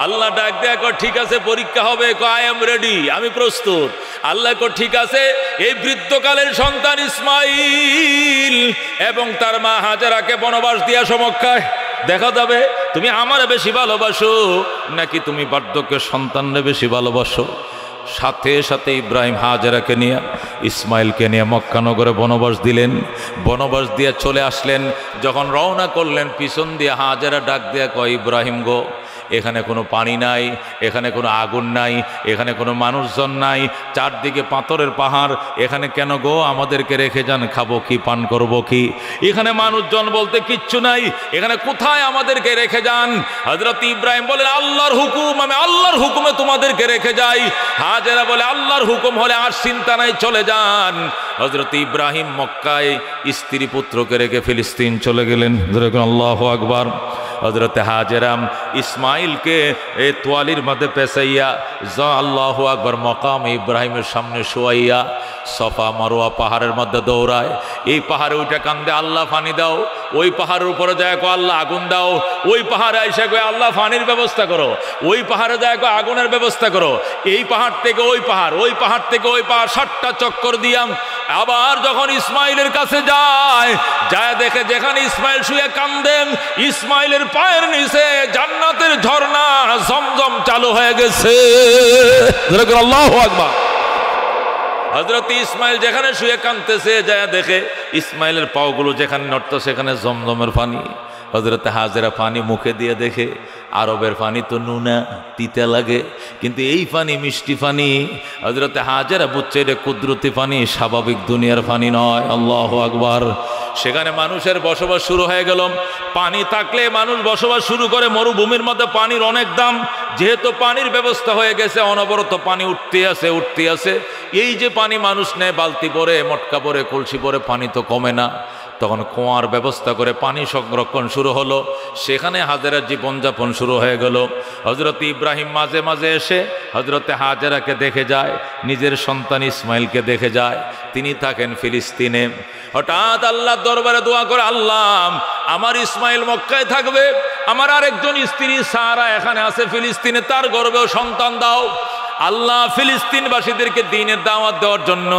আল্লাহ ডাক দেয়া কর, ঠিক আছে পরীক্ষা হবে, আই এম রেডি, আমি প্রস্তুত। আল্লাহ কর, ঠিক আছে, এই বৃদ্ধকালের সন্তান ইসমাইল এবং তার মা হাজেরাকে বনবাস দিয়া সমক্ষায় দেখা যাবে তুমি আমারে বেশি ভালোবাসো নাকি তুমি বার্ধক্যের সন্তানরে বেশি ভালোবাসো। সাথে সাথে ইব্রাহিম হাজেরাকে নিয়ে ইসমাইলকে নিয়ে মক্কা নগরে বনবাস দিলেন। বনবাস দিয়ে চলে আসলেন। যখন রওনা করলেন, পিছন দিয়ে হাজেরা ডাক দিয়া কয়, ইব্রাহিম গো, এখানে কোনো পানি নাই, এখানে কোনো আগুন নাই, এখানে কোনো মানুষজন নাই, চারদিকে পাথরের পাহাড়, এখানে কেন গো? আমাদেরকে রেখে যান, খাবো কি, পান করবো কি? এখানে মানুষজন বলতে কিচ্ছু নাই, এখানে কোথায় আমাদেরকে রেখে যান? হযরত ইব্রাহিম বলেন, আল্লাহর হুকুম, আমি আল্লাহর হুকুমে তোমাদেরকে রেখে যাই। হাজেরা বলে, আল্লাহর হুকুম হলে আর চিন্তা নাই, চলে যান। হযরত ইব্রাহিম মক্কায় স্ত্রী পুত্রকে রেখে ফিলিস্তিন চলে গেলেন। আল্লাহু আকবার। হযরতে হাজেরাম ইসমাইলকে এই তোয়ালির মধ্যে পেঁচাইয়া আল্লাহু আকবার মকাম ইব্রাহিমের সামনে শোয়াইয়া সফা মারোয়া পাহাড়ের মধ্যে দৌড়ায়। এই পাহাড়ে ওইটা কান্দে, আল্লাহ পানি দাও। ওই পাহাড়ের উপরে যায় কো, আল্লাহ আগুন দাও। ওই পাহাড়ে আইসা কয়, আল্লাহ পানির ব্যবস্থা করো। ওই পাহাড়ে যায় কো, আগুনের ব্যবস্থা করো। এই পাহাড় থেকে ওই পাহাড়, ওই পাহাড় থেকে ওই পাহাড়, 7টা চক্কর দিয়াম। আবার যখন ইসমাইলের কাছে যায় দেখে যেখানে ইসমাইল শুয়ে কান্দেন, ইসমাইলের পায়ের নিচে জান্নাতের ঝর্ণা জমজম চালু হয়ে গেছে। আল্লাহু আকবার। হযরত ইসমাইল যেখানে শুয়ে কাঁদতেছে, যায় দেখে ইসমাইলের পাওগুলো যেখানে নড়তো সেখানে জমজমের পানি। হযরতে হাজেরা পানি মুখে দিয়ে দেখে, আরবের পানি তো নুনা তিতা লাগে, কিন্তু এই পানি মিষ্টি পানি। হযরতে হাজেরা বুঝছে এটা কুদরতি পানি, স্বাভাবিক দুনিয়ার পানি নয়। আল্লাহু আকবার। সেখানে মানুষের বসবাস শুরু হয়ে গেল। পানি থাকলে মানুষ বসবাস শুরু করে। মরুভূমির মধ্যে পানির অনেক দাম, যেহেতু পানির ব্যবস্থা হয়ে গেছে, অনবরত পানি উঠতে আছে। এই যে পানি মানুষ নেয় বালতি পরে, মটকা পরে, কলসি পরে, পানি তো কমে না। তখন কুয়ার ব্যবস্থা করে পানি সংরক্ষণ শুরু হলো। সেখানে হাজেরার জীবনযাপন শুরু হয়ে গেল। হযরত ইব্রাহিম মাঝে মাঝে এসে হযরতে হাজেরাকে দেখে যায়, নিজের সন্তান ইসমাইলকে দেখে যায়। তিনি থাকেন ফিলিস্তিনে। হঠাৎ আল্লাহর দরবারে দোয়া করে, আল্লাহ, আমার ইসমাইল মক্কায় থাকবে, আমার আরেকজন স্ত্রী সারা এখানে আছে ফিলিস্তিনে, তার গর্ভেও সন্তান দাও। আল্লাহ, ফিলিস্তিনবাসীদেরকে দ্বীনের দাওয়াত দেওয়ার জন্য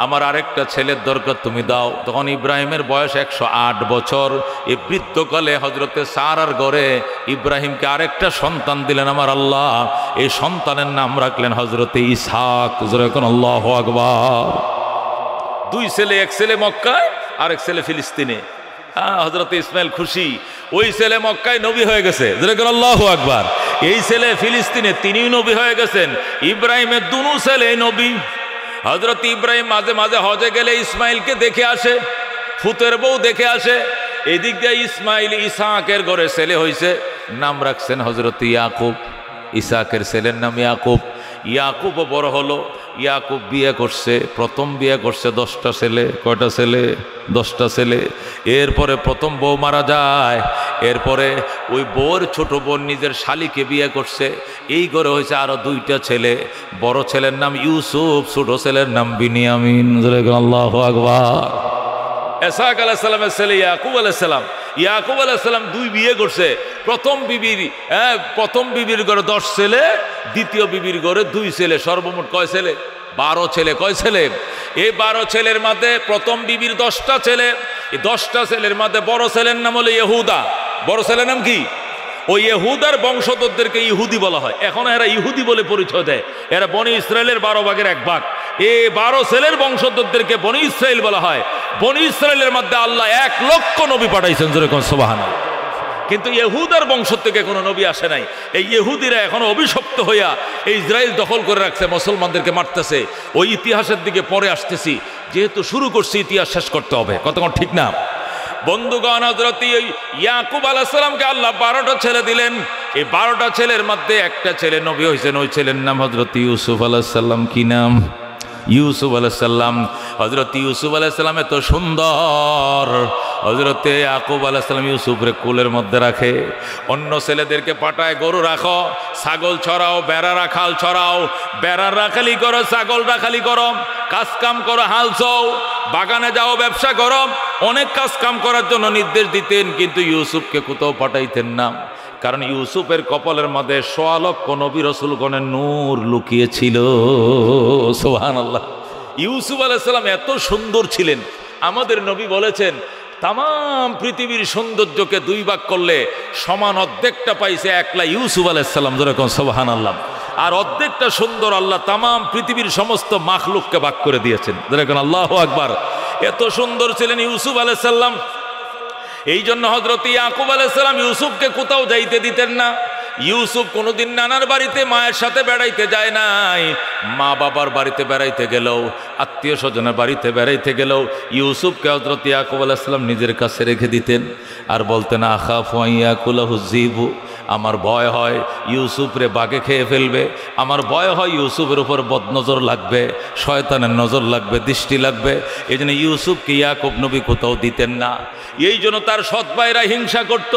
আমার আরেকটা ছেলের দরকার, তুমি দাও। তখন ইব্রাহিমের বয়স 108 বছর। এই বৃদ্ধকালে হযরতে সারার ঘরে ইব্রাহিমকে আরেকটা সন্তান দিলেন আমার আল্লাহ। এই সন্তানের নাম রাখলেন হযরতে ইসহাক। আল্লাহু আকবার। 2 ছেলে, এক ছেলে মক্কায়, আরেক ছেলে ফিলিস্তিনে। হযরতে ইসমাইল খুশি, ওই ছেলে মক্কায় নবী হয়ে গেছে। আল্লাহু আকবার। এই ছেলে ফিলিস্তিনে, তিনিও নবী হয়ে গেছেন। ইব্রাহিমের 2 ছেলে নবী। হযরত ইব্রাহিম মাঝে মাঝে হজে গেলে ইসমাইলকে দেখে আসে, ফুতের বউ দেখে আসে। এদিক দিয়ে ইসমাইল ইসহাকের ঘরে ছেলে হয়েছে, নাম রাখছেন হযরত ইয়াকুব। ইসহাকের ছেলের নাম ইয়াকুব। ইয়াকুবও বড় হলো, ইয়াকুব বিয়ে করছে, প্রথম বিয়ে করছে 10টা ছেলে। কয়টা ছেলে? 10টা ছেলে। এরপরে প্রথম বউ মারা যায়, এরপরে ওই বউর ছোট বোন নিজের শালিকে বিয়ে করছে। এই ঘরে হয়েছে আরো 2টা ছেলে। বড় ছেলের নাম ইউসুফ, ছোট ছেলের নাম বিনিয়ামিন। আল্লাহু আকবার। ইসহাক আলাইহিস সালামের ছেলে ইয়াকুব আলাইহিস সালাম, ইয়াকুব আলাইহিস সালাম 2 বিয়ে করছে। প্রথম বিবির ঘরে 10 ছেলে, দ্বিতীয় বিবির ঘরে 2 ছেলে, সর্বমোট কয় ছেলে? 12 ছেলে। কয় ছেলে? এই 12 ছেলের মধ্যে প্রথম বিবির 10টা ছেলে। এই 10টা ছেলের মধ্যে বড় ছেলের নাম হলো ইহুদা। বড় ছেলের নাম কি? ওই ইহুদার বংশধরদেরকে ইহুদি বলা হয়। এখন এরা ইহুদি বলে পরিচয় দেয়। এরা বনি ইসরায়েলের 12 ভাগের 1 ভাগ। এই 12 ছেলের বংশধরদেরকে বনি ইসরায়েল বলা হয়। বনি ইসরায়েলের মধ্যে আল্লাহ 1 লক্ষ নবী পাঠাইছেন, যেরকম সুবহানাল্লাহ। কিন্তু ইহুদার বংশ থেকে কোনো নবী আসে নাই। এই ইহুদিরা এখন অভিশপ্ত হইয়া এই ইসরায়েল দখল করে রাখছে, মুসলমানদেরকে মারতেছে। ওই ইতিহাসের দিকে পরে আসতেছি, যেহেতু শুরু করছি ইতিহাস শেষ করতে হবে। কতক্ষণ ঠিক না বন্ধুগণ? হযরত ইয়াকুব আলাইহিস সালামকে আল্লাহ 12টা ছেলে দিলেন। এই 12টা ছেলের মধ্যে একটা ছেলে নবী হয়েছেন। ওই ছেলের নাম হযরত ইউসুফ আলাইহিস সালাম। কি নাম? ইউসুফ আলাইহিস সালাম। হযরত ইউসুফ আলাইহিস সালাম এত সুন্দর, হযরত ইয়াকুব আলাইহিস সালাম ইউসুফরে কোলের মধ্যে রাখে। অন্য ছেলেদেরকে পাঠায়, গরু রাখো, ছাগল ছড়াও, বেড়া রাখাল ছড়াও, বেড়ার রাখালি করো, ছাগল রাখালি করো, কাজ কাম করো, হাল চাও, বাগানে যাও, ব্যবসা করো। অনেক কাজ কাম করার জন্য নির্দেশ দিতেন, কিন্তু ইউসুফকে কোথাও পাঠাইতেন না। কারণ ইউসুফের কপালের মধ্যে 1.25 লক্ষ নবী রাসূলগণের নূর লুকিয়েছিল। সুবহানাল্লাহ। ইউসুফ আলাইহিস সালাম এত সুন্দর ছিলেন, আমাদের নবী বলেছেন তাম পৃথিবীর সৌন্দর্যকে 2 ভাগ করলে সমান অর্ধেকটা পাইছে একলা ইউসুফ আলাইহিস সালাম। যেরকম সুবহানাল্লাহ। আর অর্ধেকটা সুন্দর আল্লাহ তাম পৃথিবীর সমস্ত মাখলুককে ভাগ করে দিয়েছেন। যেরকম আল্লাহু আকবার। এত সুন্দর ছিলেন ইউসুফ আলাইহিস সালাম। এই জন্য হযরত ইয়াকুব আলাইহিস সালাম ইউসুফকে কোথাও যাইতে দিতেন না। ইউসুফ কোনোদিন নানার বাড়িতে মায়ের সাথে বেড়াইতে যায় নাই। মা বাবার বাড়িতে বেড়াইতে গেলেও, আত্মীয় স্বজনের বাড়িতে বেড়াইতে গেলেও ইউসুফকে হযরত ইয়াকুব আলাইহিস সালাম নিজের কাছে রেখে দিতেন। আর বলতেন, আখাফু আন ইয়াকুলাহু যিবু, আমার ভয় হয় ইউসুফরে বাঘে খেয়ে ফেলবে, আমার ভয় হয় ইউসুফের উপর বদনজর লাগবে, শয়তানের নজর লাগবে, দৃষ্টি লাগবে। এই জন্য ইউসুফকে ইয়াকুব নবী কোথাও দিতেন না। এই জন্য তার সৎ ভাইরা হিংসা করত।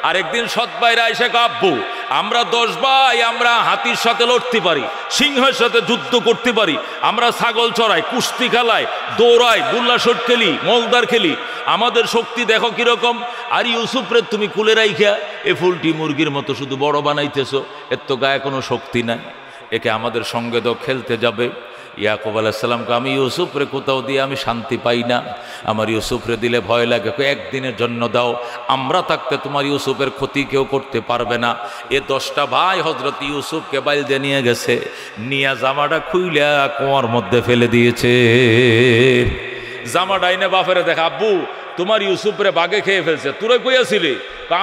আর একদিন সৎ ভাইরা এসে, আব্বু আমরা 10 ভাই, আমরা হাতির সাথে লড়তে পারি, সিংহের সাথে যুদ্ধ করতে পারি, আমরা ছাগল চড়াই, কুস্তি খেলাই, দৌড়াই, গুল্লাশট খেলি, মলদার খেলি, আমাদের শক্তি দেখো কিরকম। আর ইউসুফরে তুমি কুলে রাইখা এ ফুলটি মুরগির মতো শুধু বড় বানাইতেছো, এর তো গায়ে কোনো শক্তি নাই, একে আমাদের সঙ্গে তো খেলতে যাবে। ইয়াকুব আলাইহিস সালামকে, আমি ইউসুফরে কোথাও দিয়ে আমি শান্তি পাই না, আমার ইউসুফরে দিলে ভয় লাগে, একদিনের জন্য দাও, আমরা থাকতে তোমার ইউসুফের ক্ষতি কেউ করতে পারবে না। এ 10টা ভাই হযরত ইউসুফকে বাইলদে নিয়ে গেছে, নিয়া জামাটা খুইলা কুয়ার মধ্যে ফেলে দিয়েছে। জামাটা এনে বাপেরে দেখা, আব্বু তোমার ইউসুফরে বাঘে খেয়ে ফেলছে, তোরা কইয়াছিলি?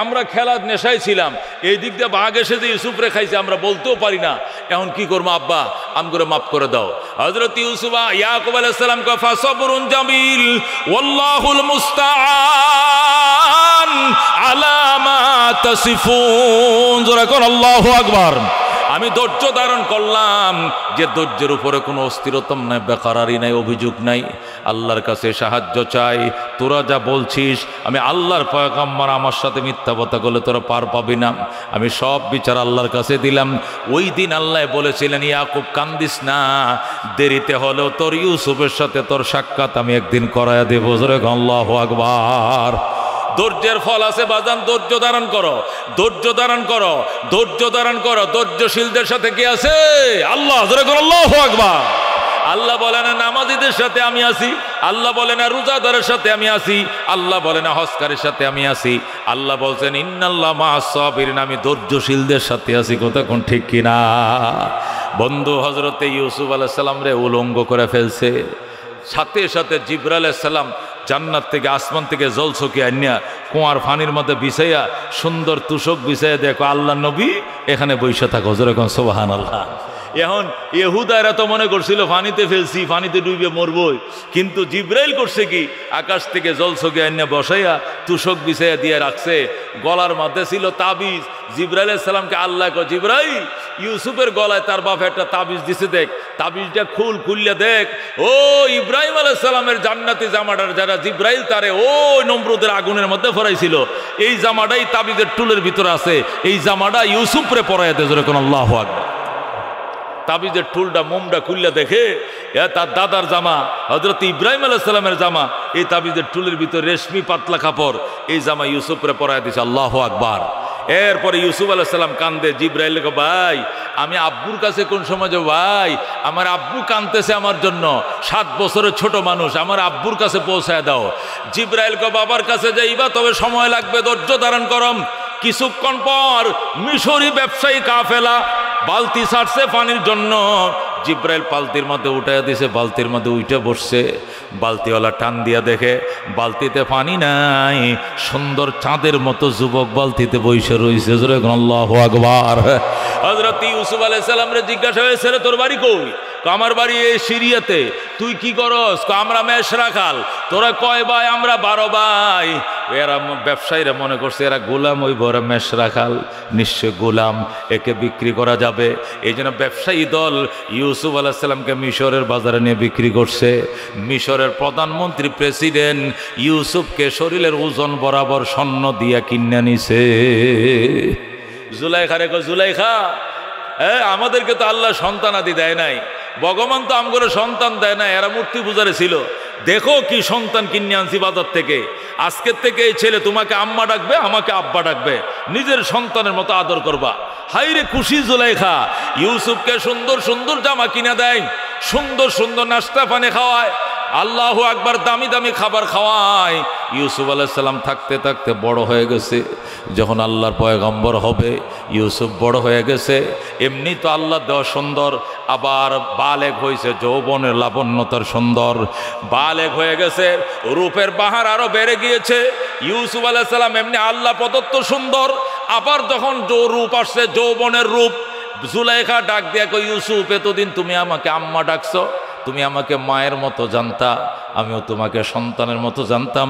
আমরা খেলার নেশায় ছিলাম, এই দিক দিয়ে বাঘ এসে যে ইউসুফরে খাইছে আমরা বলতেও পারি না, এখন কি করবো আব্বা, আমগরে মাফ করে দাও। হযরত ইউসুফ ইয়াকুব আলাইহিস সালাম কয়, ফাসবরুন জামিল ওয়াল্লাহুল মুস্তাআন আলা মা তাসিফুন। জোরে কোন আল্লাহু আকবার। আমি ধৈর্য ধারণ করলাম, যে ধৈর্যের উপরে কোনো অস্থিরতা নাই, বেকারারি নাই, অভিযোগ নাই। আল্লাহর কাছে সাহায্য চাই। তোরা যা বলছিস, আমি আল্লাহর পয়গম্বর, আমার সাথে মিথ্যা কথা বলে তোরা পার পাবি না। আমি সব বিচার আল্লাহর কাছে দিলাম। ওই দিন আল্লাহ বলেছিলেন, ইয়াকুব কান্দিস না, দেরিতে হলেও তোর ইউসুফের সাথে তোর সাক্ষাৎ আমি একদিন করায়া দেব। জোরে আল্লাহু আকবার। ধৈর্যের ফল আছে বাজান, ধৈর্য ধারণ করো, ধৈর্য ধারণ করো, ধৈর্য ধারণ করো। ধৈর্যশীলদের সাথে কি আছে? আল্লাহ। জোরে বলো আল্লাহু আকবার। আল্লাহ বলে না নামাজীদের সাথে আমি আছি, আল্লাহ বলে না রোজাদারের সাথে আমি আছি, আল্লাহ বলে না হজকারের সাথে আমি আছি। আল্লাহ বলছেন ইন্নাল্লাহ মা'আস সাবিরিন, আমি ধৈর্যশীলদের সাথে আছি। কথা কোন ঠিক কিনা বন্ধু? হযরতে ইউসুফ আলাইহিস সালাম রে উলঙ্গ করে ফেলছে। সাথে সাথে জিবরাইল আলাইহিস সালাম জান্নাত থেকে, আসমান থেকে জল ছকিয়ে আনিয়া কুয়ার ফানির মধ্যে বিছাইয়া, সুন্দর তুষক বিছাইয়া, দেখো আল্লাহ নবী এখানে বসে থাকো। যেরকম সুবহানাল্লাহ। এখন ইহুদায়রা তো মনে করছিল পানিতে ফেলছি, পানিতে ডুবে মরবই, কিন্তু জিব্রাইল করছে কি, আকাশ থেকে জলছকে আইনা বসাইয়া তুষক বিছাইয়া দিয়ে রাখছে। গলার মধ্যে ছিল তাবিজ। জিব্রাইল আলাইহিস সালামকে আল্লাহ কয়, জিব্রাইল ইউসুফের গলায় তার বাপ একটা তাবিজ দিছে, দেখ তাবিজটা খুললে দেখ। ও ইব্রাহিম আলাইহিস সালামের জান্নাতি জামাটার যারা জিব্রাইল তারে ওই নমরুদের আগুনের মধ্যে ফরাইছিল, এই জামাটাই তাবিজের টুলের ভিতরে আছে, এই জামাটা ইউসুফরে পরাইয়া দে। জোরে কোন আল্লাহু আকবার। তাবিজের টুলটা মোমটা খুললে দেখে তার দাদার জামা, হযরত ইব্রাহিম আলাইহিস সালামের জামা, এই তাবিজের টুলের ভিতরে রেশমি পাতলা কাপড়, এই জামা ইউসুফরে পরাইয়া দিছে। আল্লাহু আকবার। এরপরে ইউসুফ আলাইহিস সালাম কান্দে, জিব্রাইল কে, ভাই আমি আব্বুর কাছে কোন সময় যাব, ভাই আমার আব্বু কাঁদতেছে আমার জন্য, 7 বছরের ছোট মানুষ, আমার আব্বুর কাছে পৌঁছায় দাও। জিব্রাইল কে, বাবার কাছে যাইবা, তবে সময় লাগবে, ধৈর্য ধারণ করম। কিছুক্ষণ পর মিশরি ব্যবসায়ী কাফেলা বালতি ছাড়ছে পানির জন্য। জিব্রাইল বালতির মধ্যে উঠাইয়া দিছে, বালতির মধ্যে উঠে বসছে। বালতিওয়ালা টান দিয়া দেখে বালতিতে পানি নাই, সুন্দর চাঁদের মতো যুবক বালতিতে বসে রয়েছে। আল্লাহু আকবার। হযরত ইউসুফ আলাইহিস সালাম রে জিজ্ঞাসা হয়েছে, রে তোর বাড়ি কই? আমার বাড়ি এই সিরিয়াতে। তুই কি করস? আমরা মেষ রাখাল। তোরা কয় ভাই? আমরা 12 ভাই। এরা ব্যবসায়ীরা মনে করছে এরা গোলাম, ওই বড় মেষ রাখাল, নিশ্চয় গোলাম, একে বিক্রি করা যাবে। এই জন্য ব্যবসায়ী দল ইউসুফ আলাইহিস সালামকে মিশরের বাজারে নিয়ে বিক্রি করছে। মিশরের প্রধানমন্ত্রী প্রেসিডেন্ট ইউসুফকে শরীরের ওজন বরাবর স্বর্ণ দিয়া কিনে নিছে। জুলাইখা রে, জুলাইখা আমাদেরকে তো আল্লাহ সন্তানাদি দেয় নাই, ভগবান তো আমগরে সন্তান দেয় না, এরা মূর্তি পূজারে ছিল। দেখো কি সন্তান কিনে আনছি বাজার থেকে। আজকের থেকে এই ছেলে তোমাকে আম্মা ডাকবে, আমাকে আব্বা ডাকবে, নিজের সন্তানের মতো আদর করবা। হাইরে খুশি জুলাইখা। ইউসুফকে সুন্দর সুন্দর জামা কিনে দেয়, সুন্দর সুন্দর নাস্তা পানি খাওয়ায়, আল্লাহু আকবার, দামি দামি খাবার খাওয়ায়। ইউসুফ আলাইহিস সালাম থাকতে থাকতে বড় হয়ে গেছে। যখন আল্লাহর পয়গম্বর হবে, ইউসুফ বড় হয়ে গেছে। এমনি তো আল্লাহ দেওয়া সুন্দর, আবার বালেগ হয়েছে, যৌবনের লাবণ্যতার সুন্দর, বালেগ হয়ে গেছে, রূপের বাহার আরো বেড়ে গিয়েছে। ইউসুফ আলাইহিস সালাম এমনি আল্লাহ প্রদত্ত সুন্দর, আবার যখন রূপ আসছে, যৌবনের রূপ। জুলাইখা ডাক দিয়া কই, ইউসুফ এতদিন তুমি আমাকে আম্মা ডাকছো, তুমি আমাকে মায়ের মতো জানতা, আমিও তোমাকে সন্তানের মতো জানতাম,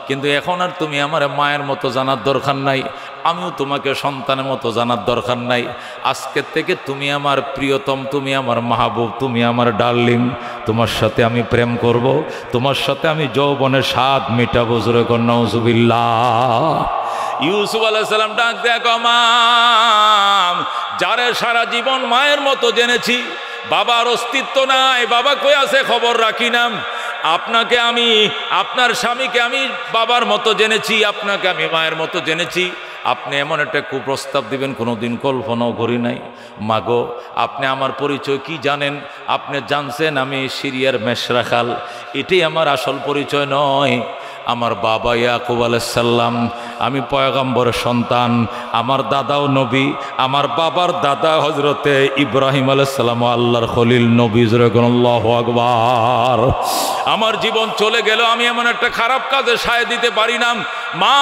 কিন্তু এখন আর তুমি আমার মায়ের মতো জানার দরকার নাই, আমিও তোমাকে সন্তানের মতো জানার দরকার নাই। আজকের থেকে তুমি আমার প্রিয়তম, তুমি আমার মাহবুব, তুমি আমার ডার্লিং। তোমার সাথে আমি প্রেম করব, তোমার সাথে আমি যৌবনের স্বাদ মিটাবো। জোরে কর নাউজুবিল্লাহ। ইউসুফ আলাইহিস সালাম ডাক দেয়া কমাম, যারে সারা জীবন মায়ের মতো জেনেছি, বাবার অস্তিত্ব নাই, বাবা কই আছে খবর রাখি না। আপনাকে আমি, আপনার স্বামীকে আমি বাবার মতো জেনেছি, আপনাকে আমি মায়ের মতো জেনেছি। আপনি এমন একটা কুপ্রস্তাব দিবেন কোনোদিন কল্পনাও করি নাই। মাগো, আপনি আমার পরিচয় কি জানেন? আপনি জানছেন আমি সিরিয়ার মেষ রাখাল, এটাই আমার আসল পরিচয় নয়। আমার বাবা ইয়াকুব আলাইহিস সালাম, আমি পয়গম্বরের সন্তান, আমার দাদাও নবী, আমার বাবার দাদা হযরতে ইব্রাহিম আলাইহিস সালাম আল্লাহর খলিল নবী। আল্লাহু আকবার। আমার জীবন চলে গেল, আমি এমন একটা খারাপ কাজে সায় দিতে পারি না। মা,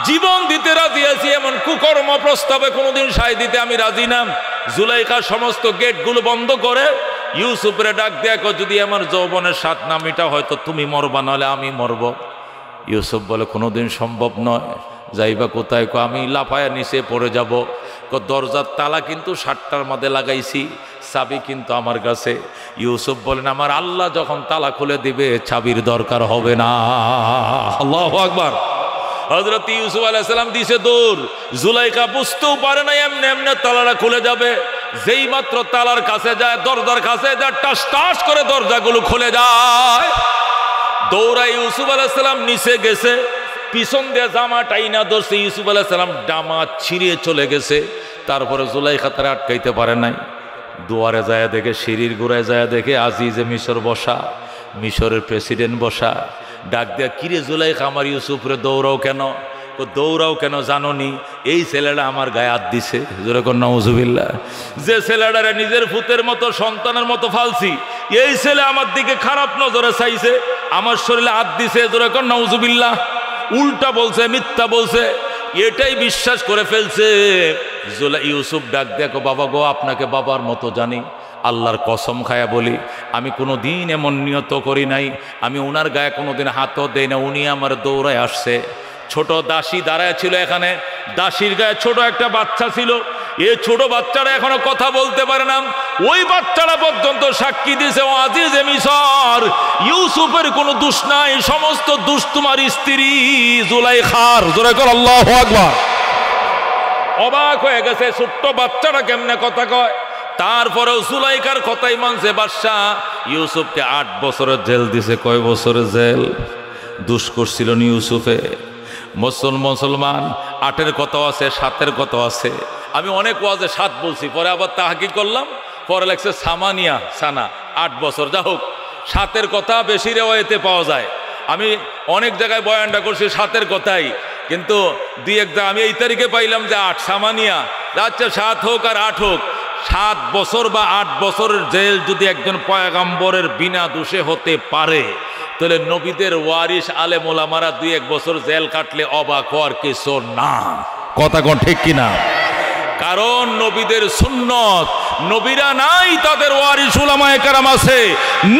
জীবন দিতে রাজি আছি, এমন কুকর্ম প্রস্তাবে কোনোদিন সায় দিতে আমি রাজি না। জুলাইখা সমস্ত গেটগুলো বন্ধ করে ইউসুফরে ডাক দেয়া, যদি আমার যৌবনের স্বাদ না মিটা হয়তো তুমি মরবা, নাহলে আমি মরব। ইউসুফ বলে কোনোদিন সম্ভব নয়। যাইবা কোথায়? আমি লাফায়া নিচে পড়ে যাব। দরজার তালা কিন্তু 7টার মধ্যে লাগাইছি, চাবি কিন্তু আমার কাছে। ইউসুফ বলেন, আমার আল্লাহ যখন তালা খুলে দিবে চাবির দরকার হবে না। আল্লাহু আকবার। হযরত ইউসুফ আলাইহিস সালাম দিছে দৌড়। জুলাইখা বুঝতেও পারে না এমনি এমনি তালাটা খুলে যাবে। যেই মাত্র তালার কাছে যায়, দরজার কাছে যায়, টাস টাস করে দরজাগুলো খুলে যায়। দৌড়াই ইউসুফ আলাইহিস সালাম নিচে গেছে, পিছন দিয়ে জামা টাইনা ধরছে। ইউসুফ আলাইহিস সালাম জামা ছিঁড়িয়ে চলে গেছে। তারপরে জুলাইখা তারে আটকাইতে পারে নাই। দুয়ারে যায় দেখে, সিঁড়ির গোড়ায় যায় দেখে আজিজে মিশর বসা, মিশরের প্রেসিডেন্ট বসা। ডাক দেয়া, কিরে জুলাইখা, আমার ইউসুফরে দৌড়াও কেন? দৌড়াও কেন জানোনি? এই ছেলেটা আমার গায়ে হাত দিছে। যেরকম নাউজুবিল্লাহ। যে ছেলেটারে নিজের পুতের মতো, সন্তানের মতো ফালছি, এই ছেলে আমার দিকে খারাপ নজরে চাইছে, আমার শরীরে হাত দিছে। যেরকম নাউজুবিল্লাহ। উল্টা বলছে, মিথ্যা বলছে, এটাই বিশ্বাস করে ফেলছে। ইউসুফ ডাক দেখো, বাবা গো, আপনাকে বাবার মতো জানি, আল্লাহর কসম খায়া বলি আমি কোনো দিন এমন নিয়ত করি নাই, আমি ওনার গায়ে কোনো দিন হাতও দেই না, উনি আমার দৌড়ায় আসছে। ছোট দাসী দাঁড়ায় ছিল এখানে, দাসীর গায়ে ছোট একটা বাচ্চা ছিল, এই ছোট বাচ্চারা এখনো কথা বলতে পারে না, ওই বাচ্চারা পর্যন্ত সাক্ষী দিয়েছে, ও আজিজে মিশর, ইউসুফের কোনো দোষ নাই, সমস্ত দোষ তোমার স্ত্রী জুলাইখার। জোরে কর আল্লাহু আকবার। অবাক হয়ে গেছে, ছোট্ট বাচ্চারা কেমনে কথা কয়। তারপরেও জুলাইখার কথাই মানছে বাদশা। ইউসুফকে 8 বছরের জেল দিছে। কয় বছরের জেল? দুষ করছিল ইউসুফে। মুসলমান 8-এর কথাও আছে, 7-এর কথাও আছে। আমি অনেক ওয়াজে 7 বলছি, পরে আবার তাহাকি করলাম, পরে লাগছে সামানিয়া সানা 8 বছর। যা হোক, 7-এর কথা বেশি রেওয়ায়েতে পাওয়া যায়। আমি অনেক জায়গায় বয়ানটা করছি 7-এর কথাই, কিন্তু 2-1 জায়গা আমি এই তারিখে পাইলাম যে 8 সামানিয়া। আচ্ছা, 7 হোক আর 8 হোক, 7 বছর বা 8 বছরের জেল যদি একজন পয়গম্বরের বিনা দোষে হতে পারে, তাহলে নবীদের ওয়ারিস আলেম ওলামারা 2-1 বছর জেল কাটলে অবাক হওয়ার কিছু না। কথা কোন ঠিক কিনা? কারণ নবীদের সুন্নত, নবীরা নাই, তাদের ওয়ারিস উলামায়ে কেরাম আছে।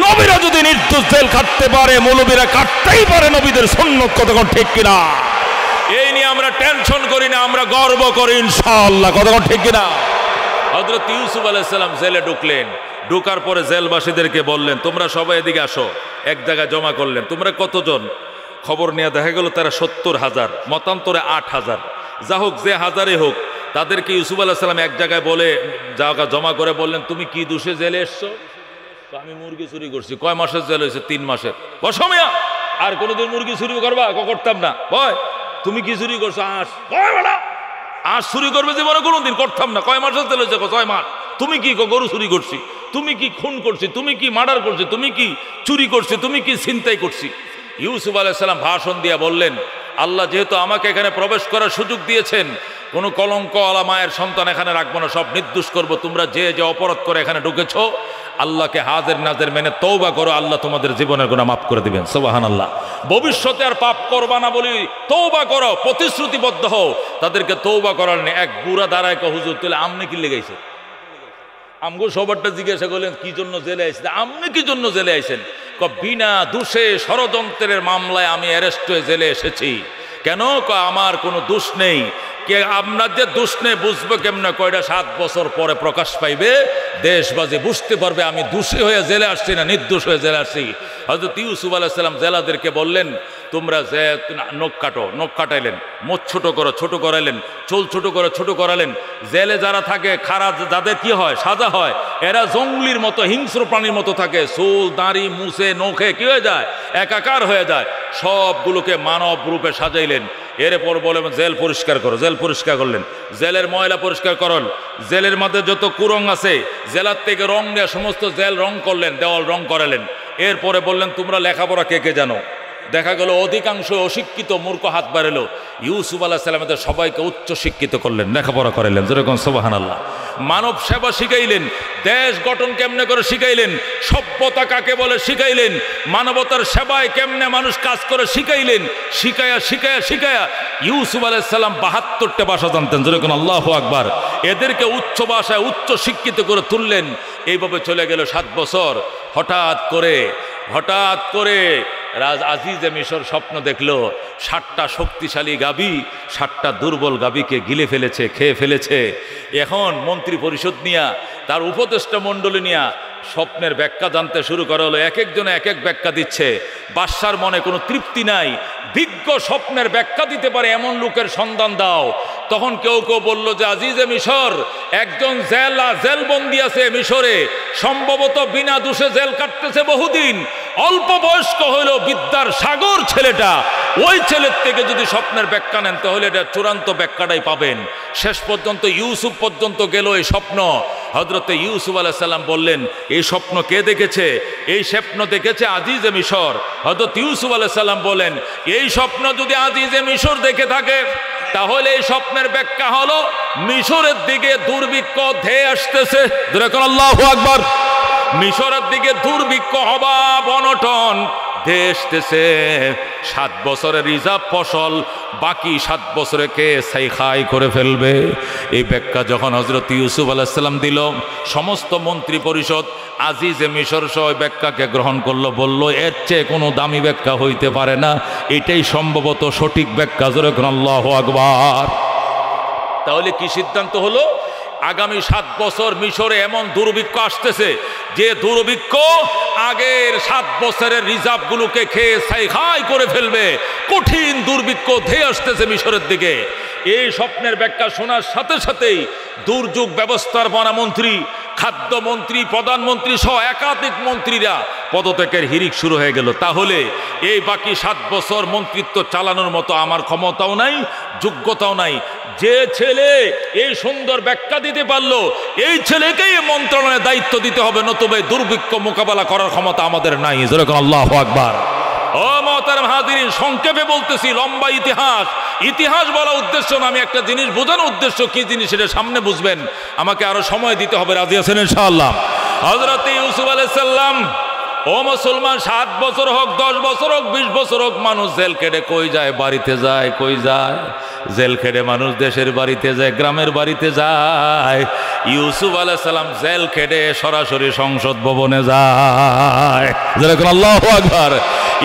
নবীরা যদি নির্দোষ জেল কাটতে পারে, মৌলবীরা কাটতেই পারে নবীদের সুন্নত। কথা কোন ঠিক কিনা? এই নিয়ে আমরা টেনশন করি না, আমরা গর্ব করি ইনশাআল্লাহ। কথা কোন ঠিক কিনা? হযরত ইউসুফ আলাইহিস সালাম জেলে ঢুকলেন। ঢোকার পরে জেলবাসীদেরকে বললেন, তোমরা সবাই এদিকে আসো। এক জায়গায় জমা করলেন। তোমরা কতজন? খবর নিয়ে দেখা গেল তারা 70,000, মতান্তরে 8,000। যা হোক, যে হাজারে হোক, তাদেরকে ইউসুফ আলাইহিস সালাম এক জায়গায় বলে জায়গা জমা করে বললেন, তুমি কি দোষে জেলে এসছো? আমি মুরগি চুরি করছি। কয় মাসের জেল হয়েছে? 3 মাসের। বসমিয়া, আর কোনোদিন মুরগি চুরি করবা? করতাম না। ভয়, তুমি কি চুরি করছো? আজ চুরি করবে জীবনে কোনোদিন করতাম না। কয় মাসের জেল হয়েছে? 6 মাস। তুমি কি? গরু চুরি করছি। তুমি কি খুন করছি? তুমি কি মার্ডার করছি? তুমি কি চুরি করছি? তুমি কি ছিনতাই করছি? ইউসুফ আলাইহিস সালাম ভাষণ দিয়ে বললেন, আল্লাহ যেহেতু আমাকে এখানে প্রবেশ করার সুযোগ দিয়েছেন, কোনো কলঙ্ক আলা মায়ের সন্তান এখানে রাখবো না, সব নির্দোষ করবো। তোমরা যে যে অপরাধ করে এখানে ঢুকেছো, আল্লাহকে হাজির নাজির মেনে তওবা করো, আল্লাহ তোমাদের জীবনের গুনাহ মাফ করে দিবেন। সুবহানাল্লাহ। ভবিষ্যতে আর পাপ করবা না বলি তওবা করো, প্রতিশ্রুতিবদ্ধ হও। তাদেরকে তওবা করার নেই। এক বুড়া দাঁড়ায় কে, হুজুর তাহলে আমনে কি লেগাইছে? আমগো সবারটা জিজ্ঞাসা করলেন, কি জন্য জেলে আইছেন? আপনি কি জন্য জেলে আইছেন? বিনা দোষে ষড়যন্ত্রের মামলায় আমি অ্যারেস্ট হয়ে জেলে এসেছি। কেন? আমার কোনো দোষ নেই। কে আপনার যে দোষ নেই বুঝবো কেমনে? কয়টা 7 বছর পরে প্রকাশ পাইবে, দেশবাসী বুঝতে পারবে আমি দোষী হয়ে জেলে আসছি না নির্দোষ হয়ে জেলে আসছি। হযরত ইউসুফ আলাইহিস সালাম জেলাদেরকে বললেন, তোমরা যে নখ কাটো। নখ কাটাইলেন। মোচ ছোট করো, ছোট করাইলেন। চুল ছোট করে, ছোট করালেন। জেলে যারা থাকে, খারাপ যাদের কি হয়, সাজা হয়, এরা জঙ্গলির মতো, হিংস্র প্রাণীর মতো থাকে। চুল দাড়ি মুছে নখে কি হয়ে যায়? একাকার হয়ে যায়। সবগুলোকে মানব রূপে সাজাইলেন। এরপর বলেন, জেল পরিষ্কার করো। জেল পরিষ্কার করলেন। জেলের ময়লা পরিষ্কার করল। জেলের মধ্যে যত কুরং আছে, জেলার থেকে রং নিয়ে সমস্ত জেল রং করলেন, দেওয়াল রং করালেন। এরপরে বললেন, তোমরা লেখাপড়া কে কে জানো? দেখা গেল অধিকাংশ অশিক্ষিত মূর্খ হাত বাড়ালো। ইউসুফ আলাইহিস সালামের সবাইকে উচ্চ শিক্ষিত করলেন, লেখাপড়া করাইলেন। যেরকম সুবহানাল্লাহ। মানব সেবা শিখাইলেন। দেশ গঠন কেমনে করে শিখাইলেন। সভ্যতা কাকে বলে শিখাইলেন। মানবতার সেবায় কেমনে মানুষ কাজ করে শিখাইলেন। শিখায়া শিখায়া শিখায়া ইউসুফ আলাইহিস সালাম 72টা ভাষা জানতেন। যেরকম আল্লাহু আকবার। এদেরকে উচ্চ ভাষায় উচ্চ শিক্ষিত করে তুললেন। এইভাবে চলে গেল 7 বছর। হঠাৎ করে রাজ আজিজে মিশর স্বপ্ন দেখলো, 7টা শক্তিশালী গাবি 7টা দুর্বল গাবিকে গিলে ফেলেছে, খেয়ে ফেলেছে। এখন মন্ত্রী পরিষদ নিয়া, তার উপদেষ্টা মণ্ডলী নিয়া স্বপ্নের ব্যাখ্যা জানতে শুরু করা হলো। এক একজনে এক এক ব্যাখ্যা দিচ্ছে। বাদশার মনে কোনো তৃপ্তি নাই। বিজ্ঞ স্বপ্নের ব্যাখ্যা দিতে পারে এমন লোকের সন্ধান দাও। তখন কেউ কেউ বলল যে আজিজে মিশর, একজন জেলবন্দি আছে মিশরে, সম্ভবত বিনা দোষে জেল কাটতেছে বহুদিন। অল্প বয়স্ক হইল বিদ্যার সাগর ছেলেটা। ওই ছেলের থেকে যদি স্বপ্নের ব্যাখ্যা নেন, তাহলে এটা চূড়ান্ত ব্যাখ্যাটাই পাবেন। শেষ পর্যন্ত ইউসুফ পর্যন্ত গেল এই স্বপ্ন। হযরতে ইউসুফ আলাইহিস সালাম বললেন, এই স্বপ্ন কে দেখেছে? এই স্বপ্ন দেখেছে আজিজে মিশর। হযরত ইউসুফ আলাইহিস সালাম বলেন, এই স্বপ্ন যদি আজিজে মিশর দেখে থাকে, তাহলে এই স্বপ্নের ব্যাখ্যা হলো মিশরের দিকে দুর্ভিক্ষ ধেয়ে আসতেছে। আল্লাহু আকবার। মিশরের দিকে দুর্ভিক্ষ, অভাব, অনটন, দেশ দেশে 7 বছরের রিজার্ভ ফসল বাকি 7 বছরে কে ছাই করে ফেলবে। এই ব্যাখ্যা যখন হযরত ইউসুফ আলাইহিস সালাম দিল, সমস্ত মন্ত্রী পরিষদ আজিজে মিশর সহ ব্যাখ্যাকে গ্রহণ করলো, বলল এর চেয়ে কোনো দামি ব্যাখ্যা হইতে পারে না, এটাই সম্ভবত সঠিক ব্যাখ্যা। জোরে বলুন আল্লাহু আকবার। তাহলে কি সিদ্ধান্ত হলো? আগামী 7 বছর মিশরে এমন দুর্ভিক্ষ আসতেছে যে দুর্ভিক্ষ আগের 7 বছরের রিজার্ভগুলোকে খেয়ে ছাই করে ফেলবে। কঠিন দুর্ভিক্ষ ধেয়ে আসতেছে মিশরের দিকে। এই স্বপ্নের ব্যাখ্যা শোনার সাথে সাথেই দুর্যোগ ব্যবস্থাপনা মন্ত্রী, খাদ্যমন্ত্রী, প্রধানমন্ত্রী সহ একাধিক মন্ত্রীরা পদত্যাগের হিড়িক শুরু হয়ে গেল। তাহলে এই বাকি 7 বছর মন্ত্রিত্ব চালানোর মতো আমার ক্ষমতাও নাই, যোগ্যতাও নাই। যে ছেলে এই সুন্দর ব্যাখ্যা দিতে পারলো, এই ছেলেকেই মন্ত্রণালয়ের দায়িত্ব দিতে হবে, নতুবা দুর্ভিক্ষ মোকাবেলা করার ক্ষমতা আমাদের নাই। যেরকম আল্লাহু আকবার। ও মুহতারাম হাজিরিন, সংক্ষেপে বলতেছি, লম্বা ইতিহাস বলা উদ্দেশ্য না, আমি একটা জিনিস বোঝানোর উদ্দেশ্য। কি জিনিস সেটা সামনে বুঝবেন, আমাকে আরো সময় দিতে হবে। রাজি আছেন ইনশাআল্লাহ? হযরত ইউসুফ আলাইহিস সালাম, ও মুসলমান, 7 বছর হোক, 10 বছর হোক, 20 বছর হোক, মানুষ জেল খেটে কই যায়? বাড়িতে যায়। কই যায়? জেল খেটে মানুষ দেশের বাড়িতে যায়, গ্রামের বাড়িতে যায়। ইউসুফ আলাইহিস সালাম জেল খেটে সরাসরি সংসদ ভবনে যায়। যেরকম আল্লাহু আকবার।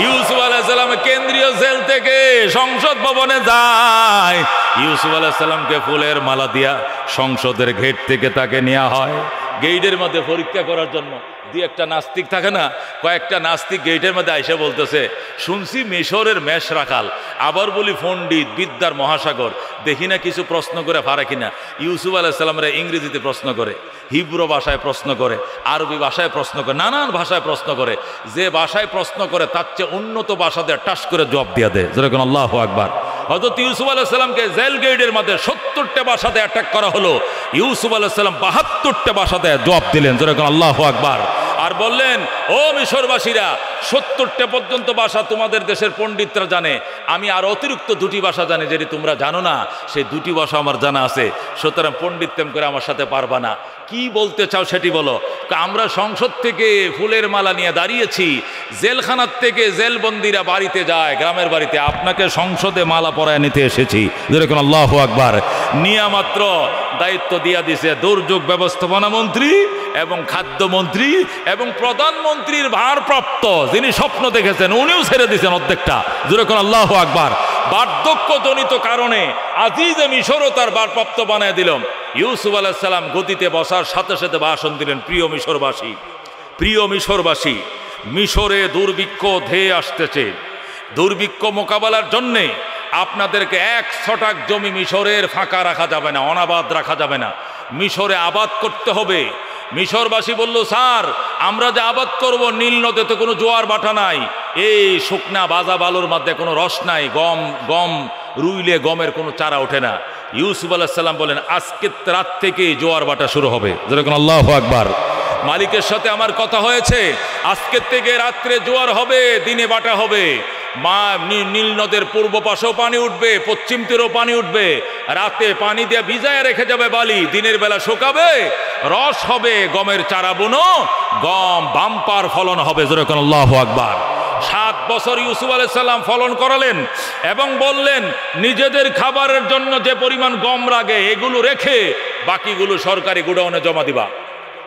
ইউসুফ আলাইহিস সালাম কেন্দ্রীয় জেল থেকে সংসদ ভবনে যায়। ইউসুফ আলাইহিস সালামকে ফুলের মালা দিয়া সংসদের গেট থেকে তাকে নেওয়া হয়। গেটের মধ্যে পরীক্ষা করার জন্য দুই একটা নাস্তিক থাকে না, কয়েকটা নাস্তিক গেটের মধ্যে আইসা বলতেছে, শুনছি মিশরের মেষ রাখাল, আবার বলি পণ্ডিত, বিদ্যার মহাসাগর, দেখি না কিছু প্রশ্ন করে পারে কিনা। ইউসুফ আলাইহিস সালামরা ইংরেজিতে প্রশ্ন করে, হিব্রু ভাষায় প্রশ্ন করে, আরবি ভাষায় প্রশ্ন করে, নানান ভাষায় প্রশ্ন করে। যে ভাষায় প্রশ্ন করে তার চেয়ে উন্নত ভাষা দিয়ে টাস করে জবাব দিয়ে দেয়। যেরকম আল্লাহু আকবার। হযরত ইউসুফ আলাইহিস সালামকে জেল গেটের মধ্যে 70টা ভাষাতে অ্যাটাক করা হলো। ইউসুফ আলাইহিস সালাম 72টা ভাষাতে জবাব দিলেন। যেরকম আল্লাহু আকবার। আর বললেন, ও মিশরবাসীরা, 70টা পর্যন্ত ভাষা তোমাদের দেশের পণ্ডিতরা জানে, আমি আর অতিরিক্ত 2টি ভাষা জানি, যেটি তোমরা জানো না। সেই 2টি ভাষা আমার জানা আছে, সুতরাং পণ্ডিততেম করে আমার সাথে পারবা না। কি বলতে চাও সেটি বলো। আমরা সংসদ থেকে ফুলের মালা নিয়ে দাঁড়িয়েছি, জেলখানার থেকে জেলবন্দিরা বাড়িতে যায়, গ্রামের বাড়িতে, আপনাকে সংসদে মালা পরায় নিতে এসেছি। যেরকম আল্লাহু আকবার। নিয়া মাত্র দায়িত্ব দিয়া দিছে দুর্যোগ ব্যবস্থাপনা মন্ত্রী এবং খাদ্যমন্ত্রী এবং প্রধানমন্ত্রীর ভারপ্রাপ্ত, যিনি স্বপ্ন দেখেছেন, উনিও ছেড়ে দিয়েছেন অর্ধেকটা। যেরকম আল্লাহু আকবার। বার্ধক্যজনিত কারণে আজিজে মিশরও তার ভারপ্রাপ্ত বানায় দিল। ইউসুফ আলাইহিস সালাম গদিতে বসার সাথে সাথে ভাষণ দিলেন, প্রিয় মিশরবাসী, মিশরে দুর্ভিক্ষ ধেয়ে আসতেছে। দুর্ভিক্ষ মোকাবেলার জন্যে আপনাদেরকে 1 ছটাক জমি মিশরের ফাঁকা রাখা যাবে না, অনাবাদ রাখা যাবে না, মিশরে আবাদ করতে হবে। মিশরবাসী বলল, স্যার, আমরা যে আবাদ করব, নীল নদীতে কোনো জোয়ার ভাটা নাই, এই শুকনা বাজা বালুর মধ্যে কোনো রস নাই, গম রুইলে গমের কোনো চারা ওঠে না। ইউসুফ আলাইহিস সালাম বলেন, আজকে রাত থেকে জোয়ার ভাটা শুরু হবে। যেরকম আল্লাহু আকবার। মালিকের সাথে আমার কথা হয়েছে, আজকের থেকে রাত্রে জোয়ার হবে, দিনে বাটা হবে। নীল নদের পূর্ব পাশেও পানি উঠবে, পশ্চিম তীরেও পানি উঠবে। রাতে পানি দিয়ে ভিজায় রেখে যাবে বালি, দিনের বেলা শুকাবে, রস হবে, গমের চারা বুনো, গম বাম্পার ফলন হবে। যেরকম আল্লাহু আকবার। 7 বছর ইউসুফ আলাইহিস সালাম ফলন করালেন এবং বললেন, নিজেদের খাবারের জন্য যে পরিমাণ গম লাগে এগুলো রেখে বাকিগুলো সরকারি গোডাউনে জমা দিবা।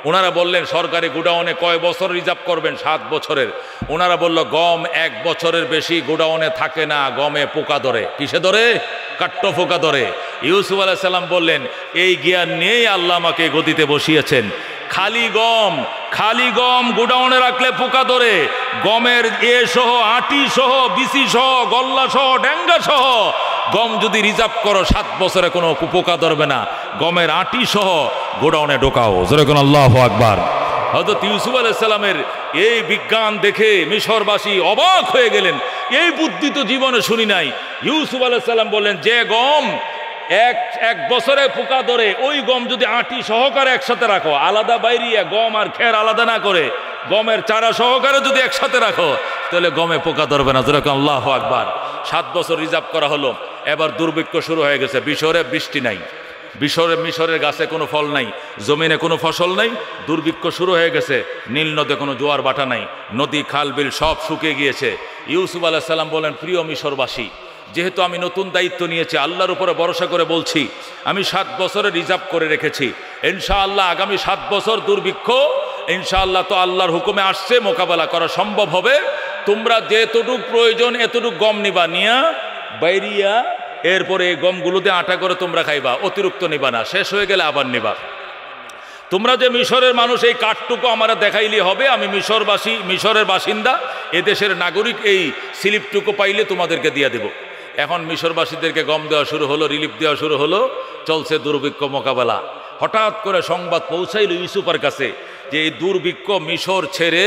ওনারা বললেন, সরকারি গোডাউনে কয় বছর রিজার্ভ করবেন? 7 বছরের। ওনারা বলল, গম 1 বছরের বেশি গোডাউনে থাকে না, গমে পোকা ধরে। কিসে ধরে? কাট্ট পোকা ধরে। ইউসুফ আলাইহিস সালাম বললেন, এই জ্ঞান নিয়েই আল্লাহ আমাকে গদিতে বসিয়েছেন। খালি গম গোডাউনে রাখলে পোকা ধরে, গমের সহ, আটি সহ, বিসি সহ, গল্লা সহ, ড্যাঙ্গা সহ গম যদি রিজার্ভ করো 7 বছরে কোনো পোকা ধরবে না, গমের আটি সহ গোডাউনে ঢোকাও। যেরকম আল্লাহু আকবার। হযরত ইউসুফ আলাইহিস সালামের এই বিজ্ঞান দেখে মিশরবাসী অবাক হয়ে গেলেন। এই বুদ্ধি তো জীবনে শুনি নাই। ইউসুফ আলাইহিস সালাম বললেন, যে গম এক বছরে পোকা ধরে, ওই গম যদি আটি সহকারে একসাথে রাখো, আলাদা বাইরিয়া গম আর খের আলাদা না করে, গমের চারা সহকারে যদি একসাথে রাখো, তাহলে গমে পোকা ধরবে না। যেরকম আল্লাহু আকবার। 7 বছর রিজার্ভ করা হলো। এবার দুর্ভিক্ষ শুরু হয়ে গেছে, মিশরে বৃষ্টি নাই, মিশরের গাছে কোনো ফল নাই, জমিনে কোনো ফসল নাই, দুর্ভিক্ষ শুরু হয়ে গেছে, নীল নদে কোনো জোয়ার বাটা নাই, নদী খাল বিল সব শুকিয়ে গিয়েছে। ইউসুফ আলাইহিস সালাম বলেন, প্রিয় মিশরবাসী, যেহেতু আমি নতুন দায়িত্ব নিয়েছি, আল্লাহর উপরে ভরসা করে বলছি, আমি 7 বছরের রিজার্ভ করে রেখেছি। ইনশাআল্লাহ আগামী 7 বছর দুর্ভিক্ষ ইনশাআল্লাহ তো আল্লাহর হুকুমে আসছে, মোকাবেলা করা সম্ভব হবে। তোমরা যেতটুক প্রয়োজন এতটুক গম নিবা, নিয়া বাইরিয়া এরপরে এই গমগুলোতে আটা করে তোমরা খাইবা, অতিরিক্ত নিবা না, শেষ হয়ে গেলে আবার নিবা। তোমরা যে মিশরের মানুষ, এই কার্ডটুকু আমরা দেখাইলে হবে আমি মিশরবাসী, মিশরের বাসিন্দা, এদেশের নাগরিক, এই স্লিপটুকু পাইলে তোমাদেরকে দিয়ে দেব। এখন মিশরবাসীদেরকে গম দেওয়া শুরু হলো, রিলিফ দেওয়া শুরু হলো, চলছে দুর্ভিক্ষ মোকাবেলা। হঠাৎ করে সংবাদ পৌঁছাইল ইউসুফের কাছে যে এই দুর্ভিক্ষ মিশর ছেড়ে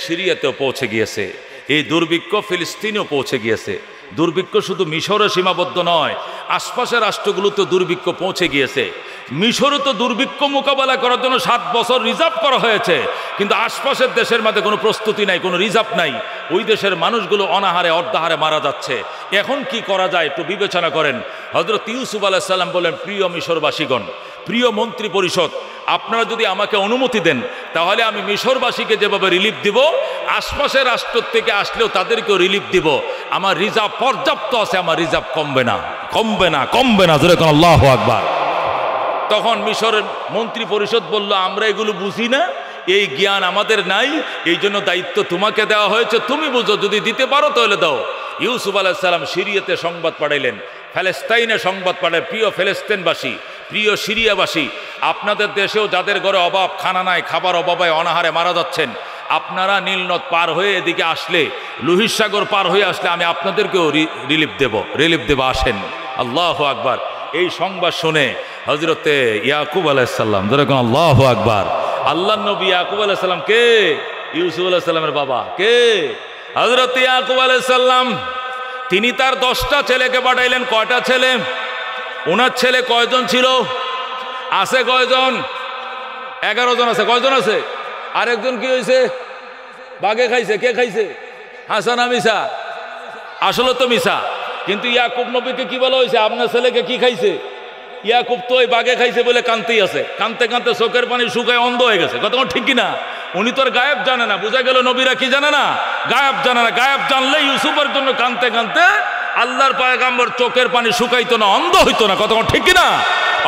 সিরিয়াতেও পৌঁছে গিয়েছে, এই দুর্ভিক্ষ ফিলিস্তিনেও পৌঁছে গিয়েছে। দুর্ভিক্ষ শুধু মিশরে সীমাবদ্ধ নয়, আশপাশের রাষ্ট্রগুলোতে দুর্ভিক্ষ পৌঁছে গিয়েছে। মিশরে তো দুর্ভিক্ষ মোকাবেলা করার জন্য 7 বছর রিজার্ভ করা হয়েছে, কিন্তু আশপাশের দেশের মধ্যে কোনো প্রস্তুতি নাই, কোনো রিজার্ভ নাই। ওই দেশের মানুষগুলো অনাহারে অর্ধাহারে মারা যাচ্ছে। এখন কি করা যায় একটু বিবেচনা করেন। হযরত ইউসুফ আলাইহিস সালাম বলেন, প্রিয় মিশরবাসীগণ, প্রিয় মন্ত্রী পরিষদ, আপনারা যদি আমাকে অনুমতি দেন তাহলে আমি মিশরবাসীকে যেভাবে রিলিফ দিব, আশপাশের রাষ্ট্র থেকে আসলেও তাদেরকেও রিলিফ দিব। আমার রিজার্ভ পর্যাপ্ত আছে, আমার রিজার্ভ কমবে না, কমবে না, কমবে না। জোরে কোন আল্লাহু আকবার। তখন মিশরের মন্ত্রী পরিষদ বলল, আমরা এগুলো বুঝি না, এই জ্ঞান আমাদের নাই, এই জন্য দায়িত্ব তোমাকে দেওয়া হয়েছে, তুমি বুঝো, যদি দিতে পারো তাহলে দাও। ইউসুফ আলাইহিস সালাম সিরিয়াতে সংবাদ পাঠাইলেন, প্যালেস্তাইনে সংবাদ পাঠায়, প্রিয় ফিলিস্তিনবাসী, প্রিয় সিরিয়াবাসী, আপনাদের দেশেও যাদের ঘরে অভাব, খানা নাই, খাবার অভাবে অনাহারে মারা যাচ্ছেন, আপনারা নীলনদ পার হয়ে এদিকে আসলে, লোহিত সাগর পার হয়ে আসলে আমি আপনাদেরকেও রিলিফ দেব, আসেন। আল্লাহু আকবার। এই সংবাদ শুনে হযরতে ইয়াকুব আলাইহিস সালাম, যেরকম আল্লাহু আকবার, আল্লাহর নবী ইয়াকুব আলাইহিস সালাম কে? ইউসুফ আলাইহিস সালামের বাবা কে? হযরতে ইয়াকুব আলাইহিস সালাম। তিনি তার 10টা ছেলেকে পাঠাইলেন। কয়টা ছেলে? ওনার ছেলে কয়জন ছিল? আছে কয়জন? 11 জন আছে। কয়জন আছে? আরেকজন কি হয়েছে? বাঘে খাইছে। কে খাইছে? হাসান মিসা। আসলে তো মিসা, কিন্তু ইয়াকুব নবীকে কি বলা হয়েছে? আপনার ছেলেকে কি খাইছে? ইয়াকুব তো ওই বাঘে খাইছে বলে কানতেই আছে, কানতে কানতে চোখের পানি শুকায় অন্ধ হয়ে গেছে। কথা ঠিক কিনা? উনি তো আর গায়েব জানে না। বোঝা গেল নবীরা কি জানে না? গায়েব জানে না। গায়েব জানলে ইউসুফের জন্য কানতে কানতে আল্লাহর পয়গম্বর চোখের পানি শুকাইতো না, অন্ধ হইতো না। কথা ঠিক কিনা?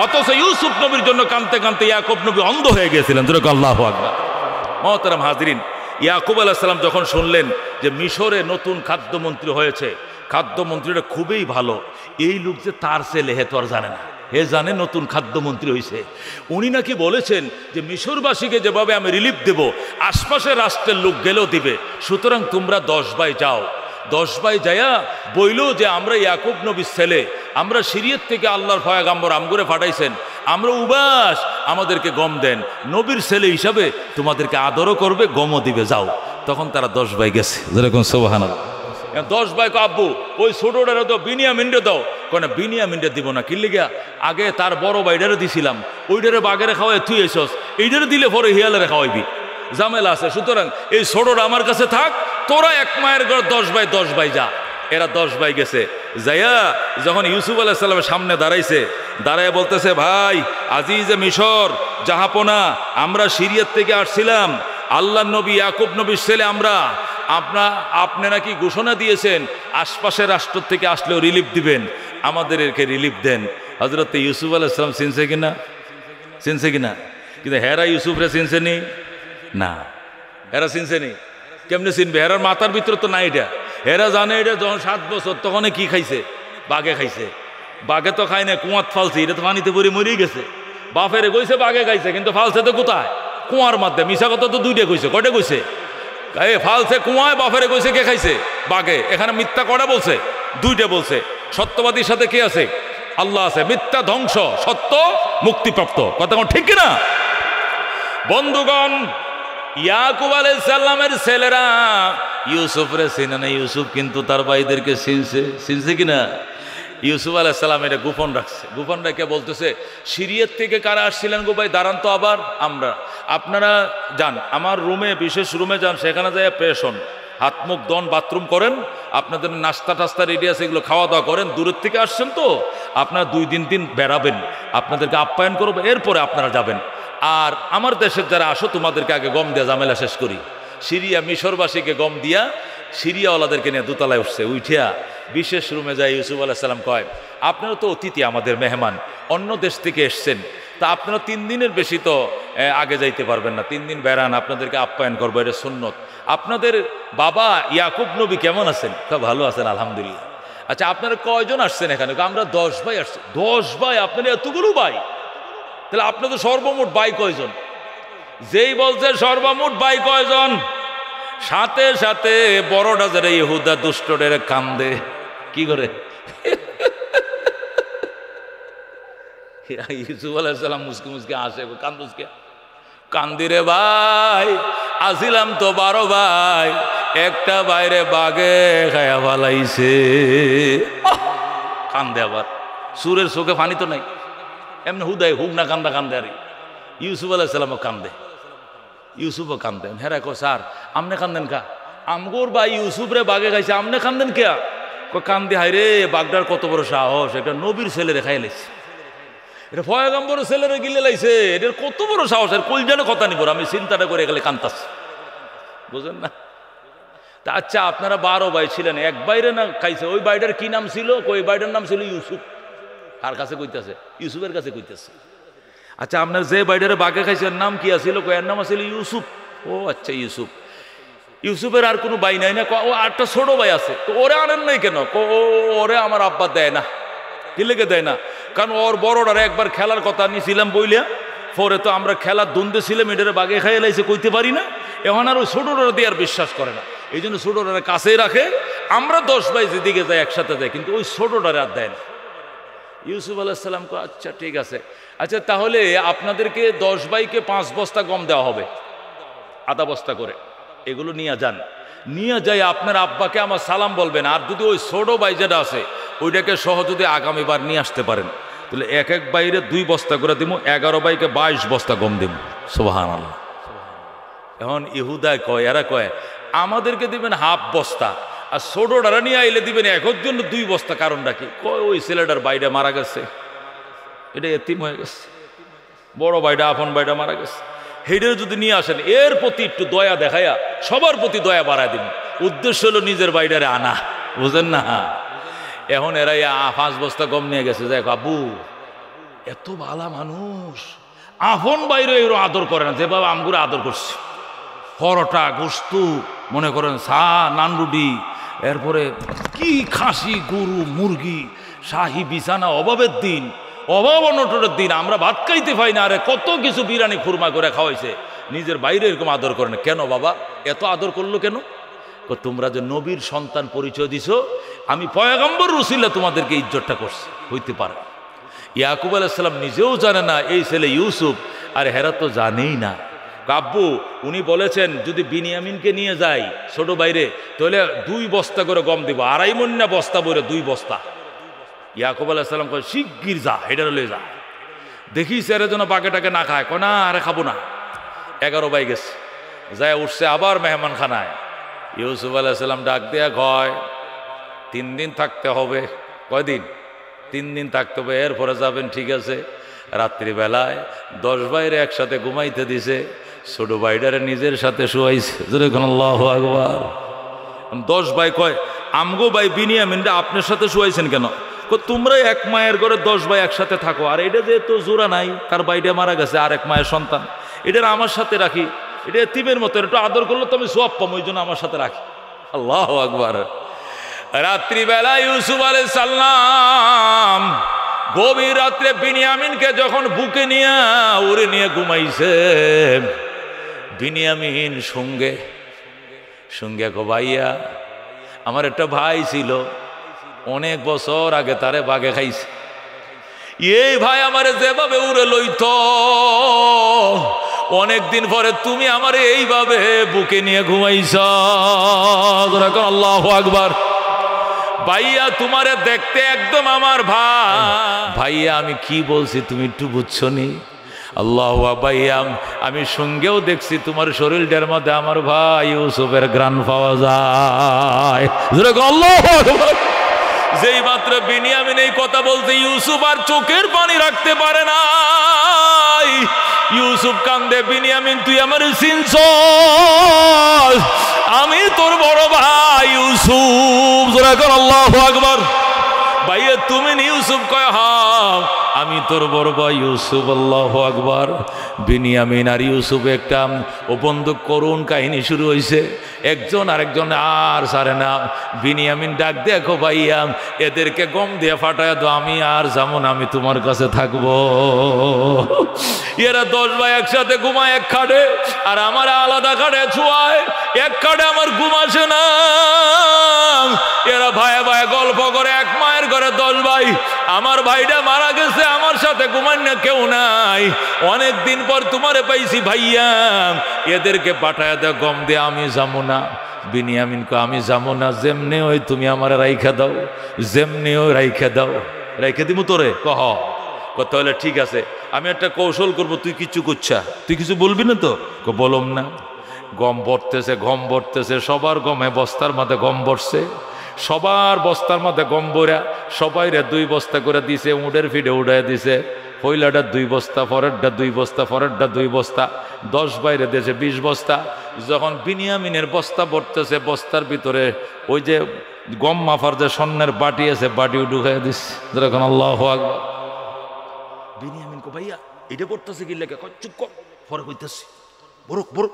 অথচ ইউসুফ নবীর জন্য কানতে কানতে ইয়াকুব নবী অন্ধ হয়ে গিয়েছিলেন। যেরকম আল্লাহু আকবার। মুহতারাম হাজিরিন, ইয়াকুব আলাইহিস সালাম যখন শুনলেন যে মিশরে নতুন খাদ্যমন্ত্রী হয়েছে, খাদ্যমন্ত্রীটা খুবই ভালো, এই লোক যে তার ছেলে হে তো আর জানে না, হে জানে নতুন খাদ্যমন্ত্রী হয়েছে। উনি নাকি বলেছেন যে মিশরবাসীকে যেভাবে আমি রিলিফ দেব, আশপাশের রাষ্ট্রের লোক গেলেও দিবে। সুতরাং তোমরা 10 ভাই যাও। 10 ভাই যাইয়া বইল যে আমরা ইয়াকুব নবীর ছেলে, আমরা সিরিয়াত থেকে আল্লাহর পয়গম্বর আমগরে পাঠাইছেন, আমরা উবাস, আমাদেরকে গম দেন, নবীর ছেলে হিসাবে তোমাদেরকে আদরও করবে, গমও দিবে, যাও। তখন তারা 10 ভাই গেছে। যেরকম সুবহানাল্লাহ। 10 ভাই আব্বু ওই ছোটটারে দাও, বিনিয়ামিনরে দাও। কেন বিনিয়ামিনরে দিব না? কিনলে গিয়া আগে তার বড় ভাইটারে দিছিলাম, ওইটারে বাগেরে খাওয়াই তুই এসস, এইটারে দিলে পরে হিয়ালেরে খাওয়াইবি, ঝামেলা আছে। সুতরাং এই ছোটটা আমার কাছে থাক, তোরা এক মায়ের ঘর 10 ভাই যা। এরা 10 ভাই গেছে। যাইয়া যখন ইউসুফ আলাইহিস সালামের সামনে দাঁড়াইছে, দাঁড়ায় বলতেছে, ভাই আজিজে মিশর, জাহাপনা, আমরা সিরিয়াত থেকে আসছিলাম, আল্লাহর নবী ইয়াকুব নবীর ছেলে আমরা। আপনি নাকি ঘোষণা দিয়েছেন আশপাশের রাষ্ট্র থেকে আসলেও রিলিফ দিবেন, আমাদেরকে রিলিফ দেন। হযরত ইউসুফ আলাইহিস সালাম চিনছে কিনা? কিন্তু হেরা ইউসুফরে চিনছে নি? না, হেরা চিনছে নি? কেমনে চিনবে? হেরার মাথার ভিতরে তো নাই এটা। হেরা জানে এটা যখন 7 বছর তখন কি খাইছে? বাঘে খাইছে। বাঘে তো খায় না, কুয়াত ফালছে, এটা তো পানিতে পরে মরেই গেছে। বাপেরে কইছে বাঘে খাইছে, কিন্তু ফালছে তো কোথায়? কুয়ার মধ্যে। মিশা কথা তো 2টা কইছে। কয়টা কইছে? ফালছে কুয়ায়, বাপেরে কইছে কে খাইছে? বাঘে। এখানে মিথ্যা কয়টা বলছে? 2টা বলছে। সত্যবাদীর সাথে কে আছে? আল্লাহ আছে। মিথ্যা ধ্বংস, সত্য মুক্তিপ্রাপ্ত। কথা ঠিক কিনা বন্ধুগণ? ইয়াকুব আলাইহিস সালামের ছেলেরা ইউসুফরে চিনে না, ইউসুফ কিন্তু তার ভাইদেরকে চিনছে কিনা? ইউসুফ আলাইহিস সালাম এটা গোপন রাখছে। গোপন রেখে বলতেছে, সিরিয়াত থেকে কারা আসছিলেন গো ভাই? দাঁড়ান তো আবার। আপনারা যান আমার রুমে, বিশেষ রুমে যান, সেখানে যাই পেশ হন। হাত মুখ দন বাথরুম করেন, আপনাদের নাস্তা টাস্তা রেডি আছে, এগুলো খাওয়া দাওয়া করেন। দূরের থেকে আসছেন তো আপনারা 2-3 দিন বেড়াবেন, আপনাদেরকে আপ্যায়ন করবো, এরপরে আপনারা যাবেন। আর আমার দেশের যারা আসো তোমাদেরকে আগে গম দিয়া ঝামেলা শেষ করি। সিরিয়া মিশরবাসীকে গম দিয়া সিরিয়াওয়ালাদেরকে নিয়ে দোতলায় উঠছে, উঠিয়া বিশেষ রুমে যায় ইউসুফ আলাইহিস সালাম কয়, আপনারা তো অতিথি, আমাদের মেহমান, অন্য দেশ থেকে এসছেন, তা আপনারা 3 দিনের বেশি তো আগে যাইতে পারবেন না, 3 দিন বেড়ান, আপনাদেরকে আপ্যায়ন করবো, এটা সুন্নত। আপনাদের বাবা ইয়াকুব নবী কেমন আছেন? তা ভালো আছেন আলহামদুলিল্লাহ। আচ্ছা আপনারা কয়জন আসছেন এখানে? আমরা 10 ভাই আসছি। 10 ভাই? আপনারা এতগুলো ভাই? তাহলে আপনাদের সর্বমোট ভাই কয়জন? যেই বলছে সর্বমোট ভাই কয়জন, সাথে সাথে বড়টা যারা ইহুদা দুষ্টদের কান্দে। কি করে? ইউসুফ আলাইহিস সালাম মুসকি মুসকি আসে, কান্দুসকে কান্দিরে ভাই, আসিলাম তো 12 ভাই, একটা বাইরে বাগে খায়া ফালাইছে। কান্দে আবার, সুরের চোখে পানি তো নাই, এমনি হুদায় হুক না কান্দা কান্দে। আর ইউসুফ আলাইহিস সালামও কান্দে, ইউসুফও কান্দেন। হ্যাঁ কো স্যার আমনে কান্দেন কা? আমগোর ভাই ইউসুফ রে বাগে খাইছে, আমনে কান্দেন কে? কান্দি, হাই রে বাগদার কত বড় সাহস, একটা নবীর ছেলেরে খাই লাইছে, এটা পয়গম্বরের ছেলেরে গিলে লাইছে, এটার কত বড় সাহস। আর কই যেন কথা নিব, আমি চিন্তাটা করে গেলে কান্তাছি, বুঝেন না? তা আচ্ছা আপনারা 12 ভাই ছিলেন, এক বাইরে না খাইছে, ওই বাইটার কি নাম ছিল? ওই বাইটার নাম ছিল ইউসুফ। কার কাছে কইতেছে? ইউসুফের কাছে কইতেছে। আচ্ছা আপনার যে বাইটারে বাগে খাইছে এর নাম কি আছিল? এর নাম আছিল ইউসুফ। ও আচ্ছা ইউসুফ। ইউসুফের আর কোনো ভাই নাই না? ও আরেকটা ছোট ভাই আছে, তো ওরে আনেন নাই কেন? ওরে আমার আব্বা দেয় না। কি লেগে দেয় না? কারণ ওর বড়টারে একবার খেলার কথা নিয়েছিলাম বইলিয়া, পরে তো আমরা খেলার দ্বন্দ্বে ছিলাম, এটারে বাগে খাইয়ে লাইছে, কইতে পারি না। এখন আর ওই ছোটরা দিয়ে আর বিশ্বাস করে না, এই জন্য ছোটরা কাছেই রাখে। আমরা 10 ভাই যেদিকে যাই একসাথে যাই, কিন্তু ওই ছোটটারে আর দেয় না। ইউসুফ আলাইহিস সালাম কো আচ্ছা ঠিক আছে। আচ্ছা তাহলে আপনাদেরকে 10 ভাইকে 5 বস্তা গম দেওয়া হবে, আধা বস্তা করে, এগুলো নিয়ে যান। নিয়ে যাই আপনার আব্বাকে আমার সালাম বলবেন। আর যদি ওই ছোট ভাই যেটা আছে ওইটাকে সহ যদি আগামীবার নিয়ে আসতে পারেন, তাহলে এক এক বাইরে 2 বস্তা করে দিব, 11 ভাইকে 22 বস্তা গম দিব। সুবহানাল্লাহ। এখন ইহুদায় কয়, এরা কয় আমাদেরকে দিবেন হাফ বস্তা, আর ছোটটারা নিয়ে আইলে দিবেন একের জন্য 2 বস্তা। কারণটা কি? কয় ওই ছেলেটার বাইরে মারা গেছে, এটা এতিম হয়ে গেছে, বড় ভাইটা আপন ভাইটা মারা গেছে, হেডের যদি নিয়ে আসেন এর প্রতি একটু দয়া দেখাইয়া সবার প্রতি দয়া বাড়ায় দিন। উদ্দেশ্য হলো নিজের বাইরে আনা, বুঝেন না? এখন এরাই 5 বস্তা গম নিয়ে গেছে। দেখ আব্বু এত ভালো মানুষ, আপন বাইরে এর আদর করে না যেভাবে আমগুলো আদর করছে। পরোটা, গোস্ত, মনে করেন চা, নানরুটি, এরপরে কি খাসি, গরু, মুরগি, শাহী বিছানা, অভাবের দিন, অভাব অনটনের দিন, আমরা ভাত খাইতে পাই না, আরে কত কিছু বিরিয়ানি খুরমা করে খাওয়াইছে। নিজের বাইরে এরকম আদর করে না কেন? বাবা এত আদর করলো কেন? তোমরা যে নবীর সন্তান পরিচয় দিছো, আমি পয়গম্বর রসুল্লাহ তোমাদেরকে ইজ্জতটা করছি, হইতে পারে। ইয়াকুব আলাইহিস সালাম নিজেও জানে না এই ছেলে ইউসুফ, আর হেরা তো জানেই না। আব্বু উনি বলেছেন যদি বিনিয়ামিনকে নিয়ে যাই ছোট বাইরে, তাহলে 2 বস্তা করে গম দিব, 2.5 মণ না বস্তা বইরে 2 বস্তা। ইয়াকুব আলাইহিস সালাম কয় শিগগির যা, হেডারে লয়ে যা, দেখি স্যারে যেন বাঘেটাকে না খায়। কয় না, আরে খাবো না। 11 ভাই গেছে, যায় উঠছে আবার মেহমান খানায়। ইউসুফ আলাইহিস সালাম ডাক দেয়া কয় 3 দিন থাকতে হবে। কয়দিন? 3 দিন থাকতে হবে, এরপরে যাবেন। ঠিক আছে। রাত্রিবেলায় 10 ভাইরে একসাথে ঘুমাইতে দিছে, ছোট ভাইটারে নিজের সাথে শুয়াইছে। আল্লাহু আকবার। 10 ভাই কয় আমগো ভাই বিনিয়ামিনটা আপনার সাথে শুয়াইছেন কেন? তোমরা এক মায়ের ঘরে 10 ভাই একসাথে থাকো, আর এটা যে তো জোড়া নাই, তার ভাইটা মারা গেছে, আর এক মায়ের সন্তান, এটার আমার সাথে রাখি, এটা এতিমের মতো, একটু আদর করলে তো আমি সওয়াব পাবো, ওই জন্য আমার সাথে রাখি। আল্লাহু আকবার। রাত্রিবেলা ইউসুফ আলাইহিস সালাম গভীর রাত্রে বিনিয়ামিনকে যখন বুকে নিয়ে উড়ে নিয়ে ঘুমাইছে, বিনিয়ামিন সঙ্গে সঙ্গে কো ভাইয়া আমার একটা ভাই ছিল, অনেক বছর আগে তারে বাগে খাইছে, এই ভাই আমারে যেভাবে উড়ে লইত, অনেকদিন পরে তুমি আমারে এইভাবে বুকে নিয়ে ঘুমাইছ। আল্লাহু আকবার। ভাইয়া তোমারে দেখতে একদম আমার ভাই। ভাইয়া আমি কি বলছি তুমি একটু বুঝছো নি? আল্লাহু আবাইয়াম আমি সঙ্গেও দেখছি তোমার শরীরটার মধ্যে আমার ভাই ইউসুফের গ্রান পাওয়া যায়। আল্লাহু আকবার। যেই মাত্র বিনিয়ামিন এই কথা বলতে ইউসুফ আর চোখের পানি রাখতে পারে না। ইউসুফ কান্দে, বিনিয়ামিন তুই আমার চিনছস? আমি তোর বড় ভাই ইউসুফ। জোরে কর আল্লাহু আকবার। ভাইয়া তুমি ইউসুফ? কয় হ্যাঁ আমি তোর বড় ভাই ইউসুফ। আল্লাহু আকবার। বিনিয়ামিন আর ইউসুফ একটা ও বন্ধু করুণ কাহিনী শুরু হয়েছে। একজন আরেকজন আর সারে না। বিনিয়ামিন ডাক, দেখো ভাইয়া এদেরকে গম দিয়ে ফাটায় দাও, আমি আর যেমন আমি তোমার কাছে থাকবো। এরা 10 ভাই একসাথে ঘুমায় এক খাটে, আর আমার আলাদা খাটে ছুয়ায়। এক খাটে আমার ঘুম আসে না। এরা ভাইয়া ভাইয়া গল্প করে, এক মায়ের ঘরে 10 ভাই। আমার ভাইটা মারা গেছে, আমার সাথে ঘুমান না কেউ নাই। অনেক দিন পর তোমারে পাইছি ভাইয়া, এদেরকে পাঠায় দাও গম দিয়ে, আমি যাবো না। বিনিয়ামিন কো আমি যাবো না, যেমনি ওই তুমি আমার রাইখা দাও, যেমনি ওই রাইখা দাও। রাইখা দিমু তোরে? কহ তাহলে ঠিক আছে, আমি একটা কৌশল করব, তুই কিছু করছা, তুই কিছু বলবি না তো? বলম না। গম ভরতেছে, গম ভরতেছে, সবার গমে বস্তার মধ্যে গম ভরছে, সবার বস্তার মধ্যে গম ভরা, সবাইরে 2 বস্তা করে দিছে, উঁটের ফিডে উড়াই দিছে। পয়লাটা 2 বস্তা, পরেরটা 2 বস্তা, পরেরটা 2 বস্তা, 10 বাইরে দিয়েছে 20 বস্তা। যখন বিনিয়ামিনের বস্তা ভরতেছে, বস্তার ভিতরে ওই যে গম মাফার যে স্বর্ণের বাটি আছে, বাটিও ঢুকাই দিচ্ছে। যখন আল্লাহু আকবার। বিনিয়ামিন কো ভাইয়া এটা করতেছে কি লেখা? চুপ কর, পরে কইতেছি, বরক বরক।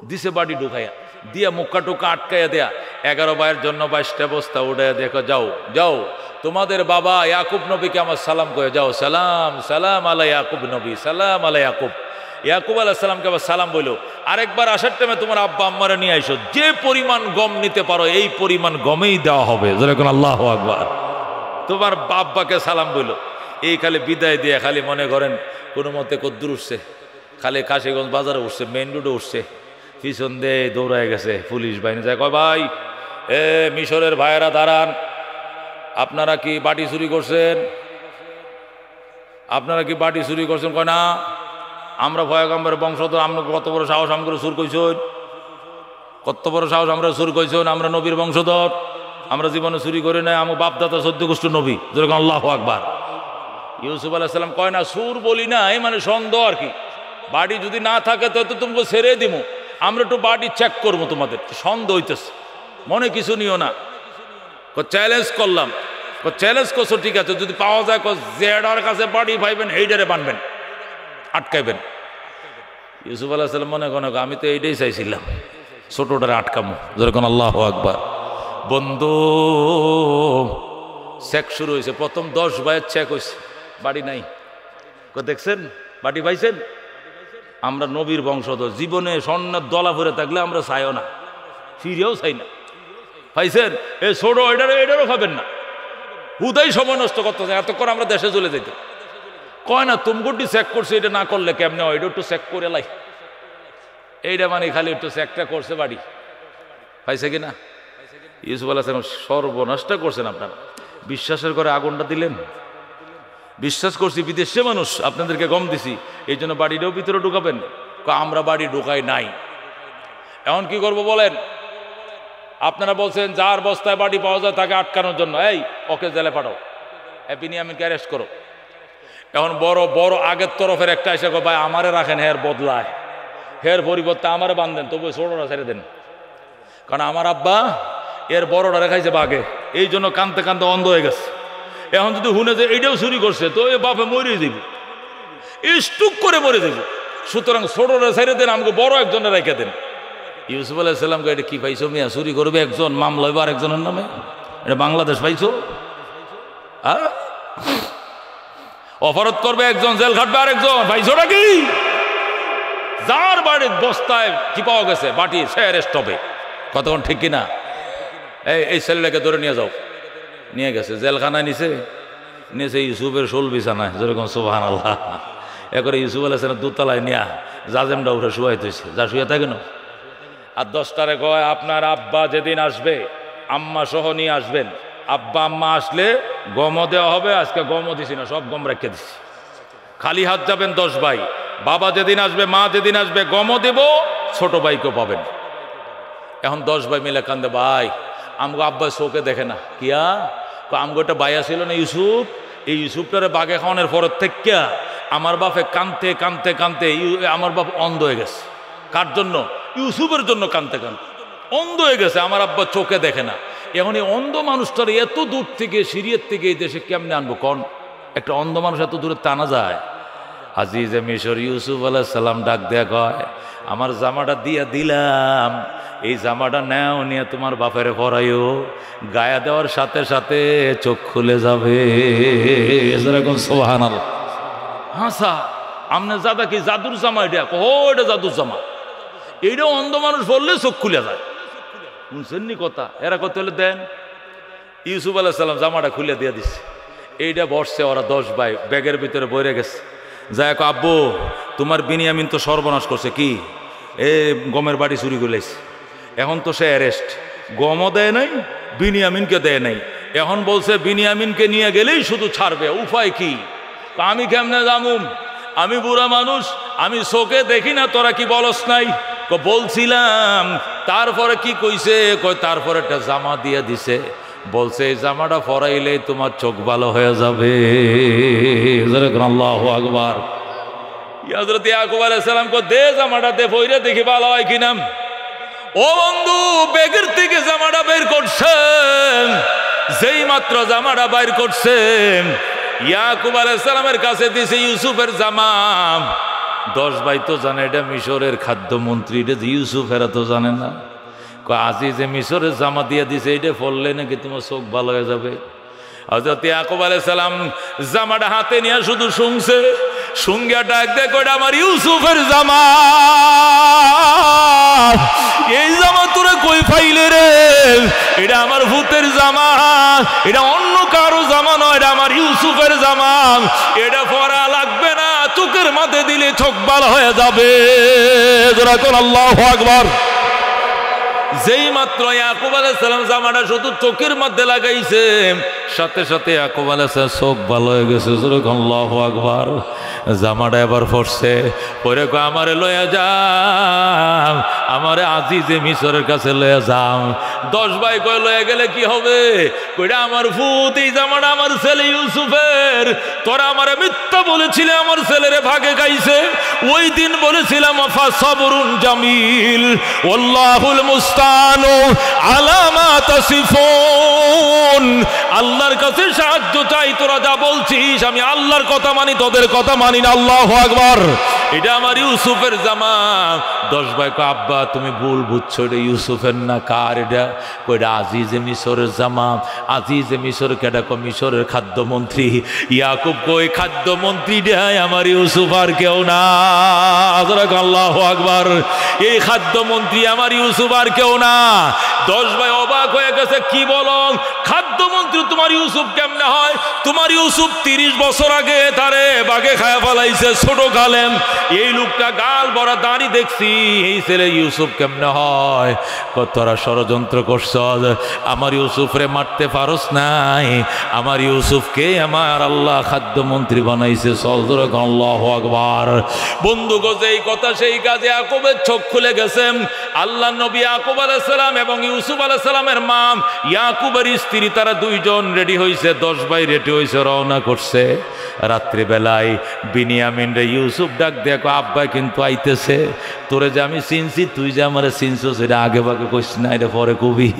দিছে বাড়ি ঢুকাইয়া দিয়া, মুখা টুকা আটকাইয়া দেয়া। 11 ভাইয়ের জন্য 22টা বস্তা উঠাইয়া দেখো, যাও যাও তোমাদের বাবা ইয়াকুব নবীকে আমার সালাম করে যাও। সালাম সালাম আলা ইয়াকুব নবী, সালাম আলা ইয়াকুব। ইয়াকুব আলাইহিস সালামকে আবার সালাম বললো। আরেকবার আসার টাইমে তোমার আব্বা আম্মারে নিয়ে আইসো, যে পরিমাণ গম নিতে পারো এই পরিমাণ গমেই দেওয়া হবে। যেরকম আল্লাহু আকবার। তোমার আব্বাকে সালাম বললো। এই খালি বিদায় দিয়ে খালি মনে করেন কোনো মতে কদ্দুর উঠছে, খালি কাশীগঞ্জ বাজারে উঠছে, মেইন রোডে উঠছে, পিছন দিয়ে দৌড়ায় গেছে পুলিশ বাহিনী। যায় কয় ভাই এ মিশরের ভাইয়েরা দাঁড়ান, আপনারা কি বাটি চুরি করছেন? আপনারা কি বাটি চুরি করছেন? কয় না, আমরা পয়গম্বরের বংশধর। আমরা কত বড় সাহস আমরা চুর কইছেন? কত বড় সাহস আমরা চুর কইছেন? আমরা নবীর বংশধর, আমরা জীবনে চুরি করি নাই, আমার বাপদাদা 14 গোষ্ঠী নবী। যেরকম আল্লাহু আকবার। ইউসুফ আলাইহিস সালাম কয় না সুর বলি না, এই মানে সন্দেহ আর কি। বাড়ি যদি না থাকে তো তোমাকে ছেড়ে দিব, আমরা একটু বাড়ি চেক করবো, তোমাদের সন্দেহ হইতেছে, মনে কিছু নিও না। চ্যালেঞ্জ করলাম। চ্যালেঞ্জ করছো, ঠিক আছে, যদি পাওয়া যায় জেডার কাছে বাড়ি পাইবেন, এইডারে বানবেন, আটকাইবেন। ইউসুফ আলাইহিস সালাম মনে করেন আমি তো এইটাই চাইছিলাম, ছোটটারে আটকামো। যেরকম আল্লাহু আকবার। বন্ধু চেক শুরু হয়েছে। প্রথম 10 ভাইয়ের চেক হয়েছে, বাড়ি নাই। দেখছেন বাড়ি পাইছেন? আমরা নবীর বংশধর, জীবনে স্বর্ণের দলা ভরে থাকলে আমরা চাইও না, ফিরেও চাই না। পাইছেন? এই ছোট এটারও খাবেন না, হুদাই সময় নষ্ট করতে চাই, এতক্ষণ আমরা দেশে চলে যেতাম। কয় না তুমগুটি চেক করছে, এটা না করলে কেমনে হয়, এটা একটু চেক করে লাই। এইটা মানে খালি একটু চেকটা করছে বাড়ি পাইছে কিনা। ইউসুফ আলাইহিস সালাম সর্বনষ্ট করছেন আপনারা। বিশ্বাসের করে আগুনটা দিলেন। বিশ্বাস করছি বিদেশে মানুষ, আপনাদেরকে গম দিছি, এই জন্য বাড়িটাও ভিতরে ঢুকাবেন। আমরা বাড়ি ঢুকাই নাই। এখন কি করব বলেন? আপনারা বলছেন যার বস্তায় বাড়ি পাওয়া যায় তাকে আটকানোর জন্য, এই ওকে জেলে পাঠাও, বিনিয়ামিনকে অ্যারেস্ট করো। এখন বড় বড় আগের তরফের একটা এসে ভাই আমারে রাখেন, হের বদলায়, হের পরিবর্তে আমারে বান্ধেন, তবু ছোটটা ছেড়ে দেন, কারণ আমার আব্বা এর বড়টা রেখাইছে বাঘে, এই জন্য কানতে কানতে অন্ধ হয়ে গেছে। এখন যদি শুনে যে এইটাও চুরি করছে তো এ বাপে মরে যাব, স্টুক করে মরে যাব। সুতরাং ছোটরা ছেড়ে দেন, আমাকে বড় একজনের রেখে দেন। ইউসুফ আলাইহিস সালামকে এটা কি পাইছো মিয়া? চুরি করবে একজন, মামলা হইব আরেকজনের নামে। এটা বাংলাদেশ পাইছো? অপরাধ করবে একজন, জেল খাটবে আরেকজন, পাইছোটা কি? যার বাড়ির বস্তায় কি পাওয়া গেছে বাটি, সে অ্যারেস্ট হবে। কতক্ষণ ঠিক কিনা? এই ছেলেটাকে ধরে নিয়ে যাও। নিয়ে গেছে জেলখানায়, নিয়েছে ইউসুফের শোল বিছানায়। যেরকম সুবহানাল্লাহ। একরে ইউসুফ আলাইহিস সালাম দোতলায় নিয়া জাজেমটা উঠে শুয়াইতেছে, যা শুয়ে থাকে না। আর 10টারে কয় আপনার আব্বা যেদিন আসবে আম্মা সহ নিয়ে আসবেন। আব্বা আম্মা আসলে গমও দেওয়া হবে। আজকে গমও দিছি না, সব গম রেখে দিছি। খালি হাত যাবেন 10 ভাই। বাবা যেদিন আসবে, মা যেদিন আসবে, গমও দেব, ছোট ভাইকেও পাবেন। এখন 10 ভাই মিলে কান্দে, ভাই আমগো আব্বা চোখে দেখে না। কিয়া? আমগো একটা ভাই আসিল না ইউসুফ, এই ইউসুফটারে বাগে খাওয়ানোর পরের থেকে আমার বাপে কানতে কানতে কানতে আমার বাপ অন্ধ হয়ে গেছে। কার জন্য? ইউসুফের জন্য কানতে কানতে অন্ধ হয়ে গেছে। আমার আব্বা চোখে দেখে না। এখন এই অন্ধ মানুষটার এত দূর থেকে, সিরিয়ার থেকে এই দেশে কেমনে আনবো কন? একটা অন্ধ মানুষ এত দূরে টানা যায়? আজিজে মিশর ইউসুফ আলাইহিস সালাম ডাক দেয়া কয়, আমার জামাটা দিয়া দিলাম, এই জামাটা নেও, নিয়ে তোমার বাপেরে পরাইও, গায়ে দেওয়ার সাথে সাথে চোখ খুলে যাবে। এরকম সুবহানাল্লাহ। হাসা আমনে জাদা কি জাদুর জামা? এটা এটা জাদুর জামা। এইটা অন্ধ মানুষ বললে চোখ খুলে যায়। শুনছেননি কথা? এরা কত হলে দেন। ইউসুফ আলাইহিস সালাম জামাটা খুলে দিয়ে দিচ্ছে। এইটা বসছে, ওরা 10 ভাই ব্যাগের ভিতরে বইরে গেছে। যাই হোক, আব্বু তোমার বিনিয়ামিন তো সর্বনাশ করছে। কি? গমের বাড়ি চুরি করলেছে। এখন তো সে অ্যারেস্ট। গমও দেয় নাই, বিনিয়ামিনকে দেয় নাই। এখন বলছে বিনিয়ামিনকে নিয়ে গেলেই শুধু ছাড়বে। উপায় কি? আমি কেমনে জামুম? আমি বুড়া মানুষ, আমি চোখে দেখি না। তোরা কি বলস নাই? বলছিলাম। তারপরে কি কইছে? তারপরে একটা জামা দিয়ে দিছে, বলছে এই জামাটা পরাইলেই তোমার চোখ ভালো হয়ে যাবে। আল্লাহু আকবার। হযরত ইয়াকুব আলাইহিস সালাম কো, দে জামাটা, দে, পইরা দেখি ভালো হয় কিনা। ও বন্ধু, ব্যাগের থেকে জামাটা বের করছেন। যেই মাত্র জামাটা বাইর করছেন, ইয়াকুব আলাইহিস সালামের কাছে দিছে ইউসুফের জামা। 10 ভাই তো জানে এটা মিশরের খাদ্যমন্ত্রী, এটা ইউসুফেরা তো জানে না। আজিজে মিশরের জামা দিয়ে দিছে, এইটা পরলে নাকি তোমার চোখ ভালো হয়ে যাবে। হযরত ইয়াকুব আলাইহিস সালাম জামাটা হাতে নিয়ে শুধু শুনছে, শুঙ্গা ডাক দেয়, কইটা আমার ইউসুফের জামা। এই জামা তোরা কই পাইলে রে? এটা আমার ভূতের জামা, এটা অন্য কারো জামা নয়, এটা আমার ইউসুফের জামা। এটা পরা লাগবে না, চোখের মাঝে দিলে চোখ ভালো হয়ে যাবে। আল্লাহু আকবার। যেই মাত্র ইয়াকুব আলাইহিস সালাম জামাটা শুধু চোখের মধ্যে লাগাইছে, সাথে সাথে ইয়াকুব আলাইহিস সালাম চোখ ভালো হয়ে গেছে। আল্লাহু আকবার। জামাটা এবার পড়ছে, পরে কো, আমারে লইয়া যাও, আমারে আজিজে মিশরের কাছে লইয়া যাও। 10 ভাই কয়, লইয়া গেলে কি হবে? কইটা আমার ভূত, এই জামাটা আমার ছেলে ইউসুফের। তোরা আমারে মিথ্যা বলেছিলে, আমার ছেলেরে ভাগে খাইছে। ওই দিন বলেছিলাম ফাসবরুন জামিল ওয়াল্লাহুল মুস্তানু আলা মা তাসিফুন। আল্লাহর কাছে সাহায্য চাই। তোরা যা বলছিস আমি আল্লাহর কথা মানি, তোদের কথা মানি না। আল্লাহু আকবার। এটা আমার ইউসুফের জামা। 10 ভাই কয়, আব্বা তুমি ভুল বুঝছো, এটা ইউসুফের না। কার এটা? কইটা আজিজে মিশরের জামা। আজিজে মিশর কেডা? কো মিশরের খাদ্যমন্ত্রী। ইয়াকুব কই, খাদ্যমন্ত্রীটাই আমার ইউসুফ, আর কেউ না। আল্লাহু আকবার। এই খাদ্যমন্ত্রী আমার ইউসুফ, আর কেউ না। 10 ভাই অবাক হয়ে গেছে, কি বলো? খাদ্যমন্ত্রী তোমার ইউসুফ কেমনে হয়? তোমার ইউসুফ 30 বছর আগে তারে বাগে খায়া ফেলাইছে, ছোট কালেম। এই লোকটা গাল বড় দাড়ি দেখছি, এই ছেলে ইউসুফ কেমনে হয়? তোরা ষড়যন্ত্র করছ, আমার ইউসুফরে মারতে পারস নাই। আমার ইউসুফকে আমার আল্লাহ খাদ্যমন্ত্রী বানাইছে। আল্লাহু আকবার। বন্ধু গো, যেই কথা সেই কাজে ইয়াকুবের চোখ খুলে গেছে। আল্লাহ নবী ইয়াকুব আলাইহিস সালাম এবং ইউসুফ আলাইহিস সালামের মা ইয়াকুবের স্ত্রী, তারা 2 জন রেডি হয়েছে। 10 ভাই রেডি হয়েছে, রওনা করছে। রাত্রিবেলায় বিনিয়ামিন রে ইউসুফ ডাক দেখো, আব্বা কিন্তু আইতেছে। তোরে যে আমি চিনছি, তুই যে আমার চিনছো, সেটা আগে ভাগে কইস না, এটা পরে কবি।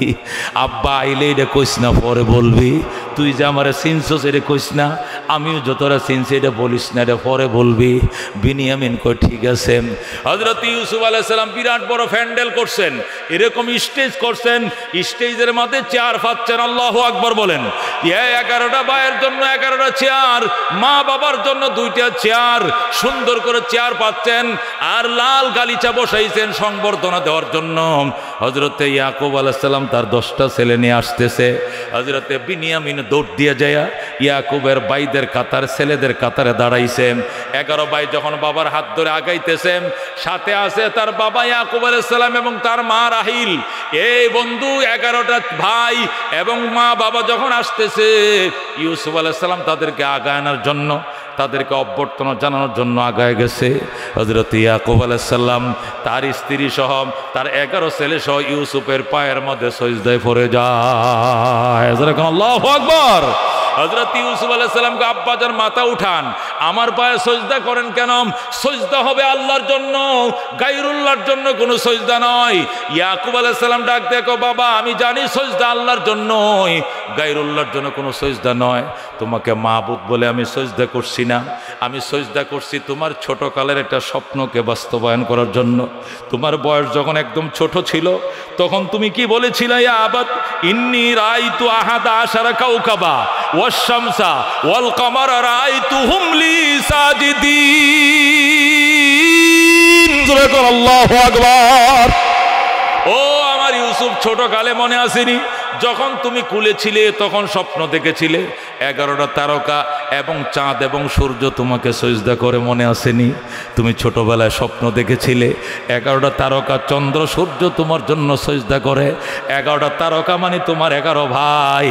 আব্বা আইলে এটা কইস না, পরে বলবি। তুই যে আমার চিনছো সেটা কইস না, আমিও যতটা চিনছি এটা বলিস না, এটা পরে বলবি। বিনিয়ামিন কই, ঠিক আছে। হযরত ইউসুফ আলাইহিস সালাম বিরাট বড় প্যান্ডেল করছেন, এরকম স্টেজ করছেন। স্টেজের মধ্যে চেয়ার পাচ্ছেন। আল্লাহু আকবার বলেন। 11টা ভাইয়ের জন্য 11টা চেয়ার, মা বাবার জন্য 2টা চেয়ার, সুন্দর করে চেয়ার পাচ্ছেন। আর লাল গালিচা বসাইছেন সংবর্ধনা দেওয়ার জন্য। হযরতে ইয়াকুব আলাইহিস সালাম তার 10টা ছেলে নিয়ে আসতেছে। হযরতে বিনিয়ামিন দৌড় দিয়ে যায় ইয়াকুবের ভাইদের কাতার, ছেলেদের কাতারে দাঁড়াইছে। 11 ভাই যখন বাবার হাত ধরে আগাইতেছে, সাথে আছে তার বাবা ইয়াকুব আলাইহিস সালাম এবং তার মা রাহিল। এই বন্ধু 11টা ভাই এবং মা বাবা যখন আসতেছে, ইউসুফ আলাইহিস সালাম তাদেরকে আগায় আনার জন্য তাদেরকে অভ্যর্থনা জানানোর জন্য আগায় গেছে। হযরত ইয়াকুব আলাইহিস সালাম তার স্ত্রী সহ তার 11 ছেলে সহ ইউসুফের পায়ের মধ্যে সিজদায় পড়ে যায়। আল্লাহু আকবার। হযরত ইউসুফ আলাইহিস সালামকে আব্বাজান মাথা উঠান, আমার পায়ে সিজদা করেন কেন? সিজদা হবে আল্লাহর জন্য, গায়রুল্লাহর জন্য কোনো সিজদা নয়। ইয়াকুব আলাইহিস সালাম ডাক দেখো, বাবা আমি জানি সিজদা আল্লাহর জন্য, গায়রুল্লাহর জন্য কোনো সিজদা নয়। তোমাকে মাবুদ বলে আমি সিজদা করছি না, আমি সিজদা করছি তোমার ছোটকালের একটা স্বপ্নকে বাস্তবায়ন করার জন্য। তোমার বয়স যখন একদম ছোট ছিল তখন তুমি কি বলেছিলে? ইয়া আবাত ইন্নী রাআইতু আহাদা আশারা কাওকাবা ওয়াশ শামসা ওয়াল কামারা রাআইতুহুম লি সাজিদিন। আল্লাহু আকবার। ও আমার ইউসুফ, ছোটকালে মনে আসেনি যখন তুমি কুলে ছিলে তখন স্বপ্ন দেখেছিলে 11টা তারকা এবং চাঁদ এবং সূর্য তোমাকে সিজদা করে, মনে আসেনি? তুমি ছোটবেলায় স্বপ্ন দেখেছিলে 11টা তারকা চন্দ্র সূর্য তোমার জন্য সিজদা করে। 11টা তারকা মানে তোমার 11 ভাই,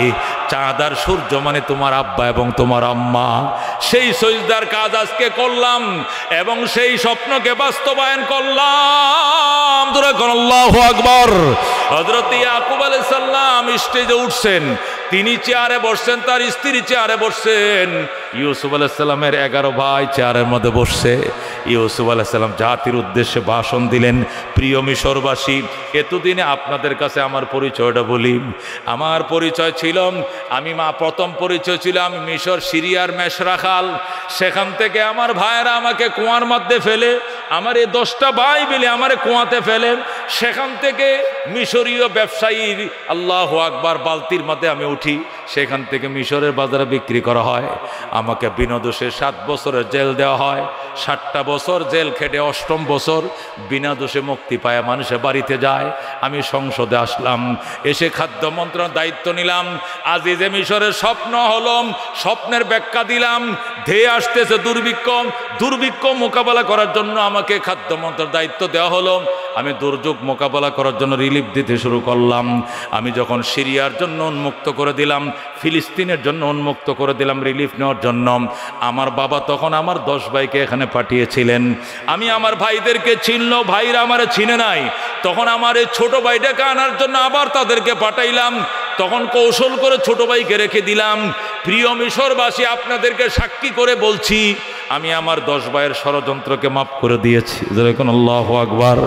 চাঁদ আর সূর্য মানে তোমার আব্বা এবং তোমার আম্মা। সেই সিজদার কাজ আজকে করলাম এবং সেই স্বপ্নকে বাস্তবায়ন করলাম। আল্লাহু আকবার। হযরত ইয়াকুব আলাইহিস সালাম স্টেজে উঠছেন, তিনি চেয়ারে বসছেন, তার স্ত্রী চেয়ারে বসছেন, ইউসুফ আলাইহিস সালামের 11 ভাই চেয়ারের মধ্যে বসছে। ইউসুফ আলাইহিস সালাম জাতির উদ্দেশ্যে ভাষণ দিলেন, প্রিয় মিশরবাসী, এতদিনে আপনাদের কাছে আমার পরিচয়টা বলি। আমার পরিচয় ছিল, প্রথম পরিচয় ছিল আমি মিশর সিরিয়ার মেশরাখাল। সেখান থেকে আমার ভাইয়েরা আমাকে কুয়ার মধ্যে ফেলে, আমার এই 10টা ভাই মিলে আমারে কুয়াতে ফেলে। সেখান থেকে মিশরীয় ব্যবসায়ীর আল্লাহু আকবার বালতির মধ্যে আমি উঠি, সেখান থেকে মিশরের বাজারে বিক্রি করা হয়। আমাকে বিনা দোষে 7 বছরের জেল দেওয়া হয়। 7টা বছর জেল খেটে 8ম বছর বিনা দোষে মুক্তি পায় মানুষের বাড়িতে যায়। আমি সংসদে আসলাম, এসে খাদ্য মন্ত্রণালয়ের দায়িত্ব নিলাম। আজিজে মিশরের স্বপ্ন হলো, স্বপ্নের ব্যাখ্যা দিলাম। ধেয়ে আসতেছে দুর্ভিক্ষ মোকাবেলা করার জন্য আমাকে খাদ্য মন্ত্রণালয়ের দায়িত্ব দেওয়া হলো। আমি দুর্যোগ মোকাবেলা করার জন্য রিলিফ দিতে শুরু করলাম। আমি যখন সিরিয়ার জন্য উন্মুক্ত করে দিলাম, ফিলিস্তিনের জন্য উন্মুক্ত করে দিলাম রিলিফ নেওয়ার জন্য, আমার বাবা তখন আমার 10 ভাইকে এখানে পাঠিয়েছিলেন। আমি আমার ভাইদেরকে চিনলো, ভাইরা আমারে চিনে নাই। তখন আমার এই ছোট ভাইটাকে আনার জন্য আবার তাদেরকে পাঠাইলাম। তখন কৌশল করে ছোট ভাইকে রেখে দিলাম। প্রিয় মিশরবাসী, আপনাদেরকে সাক্ষী করে বলছি, আমি আমার 10 ভাইয়ের ষড়যন্ত্রকে মাফ করে দিয়েছি। যেরকম আল্লাহু আকবার।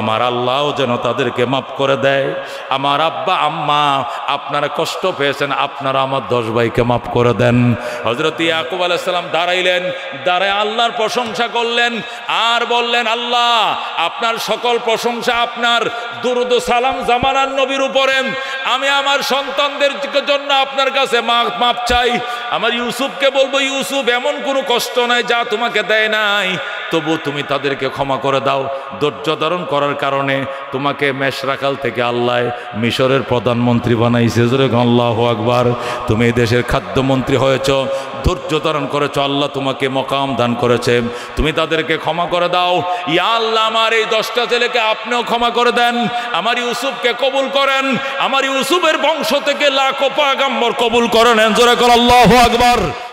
আমার আল্লাহও যেন তাদেরকে মাফ করে দেয়। আমার আব্বা আম্মা আপনারা কষ্ট পেয়েছেন, আপনারা আমার 10 ভাইকে মাফ করে দেন। হযরত ইয়াকুব আলাইহিস সালাম দাঁড়াইলেন, দাঁড়ায় আল্লাহর প্রশংসা করলেন আর বললেন, আল্লাহ আপনার সকল প্রশংসা আপনার, দুরূদ ও সালাম জামানার নবীর উপরে। আমি আমার সন্তানদের জন্য আপনার কাছে মাফ চাই। আমার ইউসুফকে বলবো, ইউসুফ এমন কোনো কষ্ট নাই যা তোমাকে দেয় নাই, তবু তুমি তাদেরকে ক্ষমা করে দাও। ধৈর্য ধারণ করার কারণে তোমাকে মেশরাকাল থেকে আল্লাহ মিশরের প্রধানমন্ত্রী বানাইছে। আল্লাহু আকবার। তুমি এই দেশের খাদ্যমন্ত্রী হয়েছ, ধৈর্য ধারণ করেছ, আল্লাহ তোমাকে মকাম দান করেছে, তুমি তাদেরকে ক্ষমা করে দাও। ইয়া আল্লাহ, আমার এই 10টা ছেলেকে আপনিও ক্ষমা করে দেন, আমার ইউসুফকে কবুল করেন, আমার ইউসুফের বংশ থেকে লাখো পয়গম্বর কবুল করেন। জোরে করে আল্লাহু আকবার।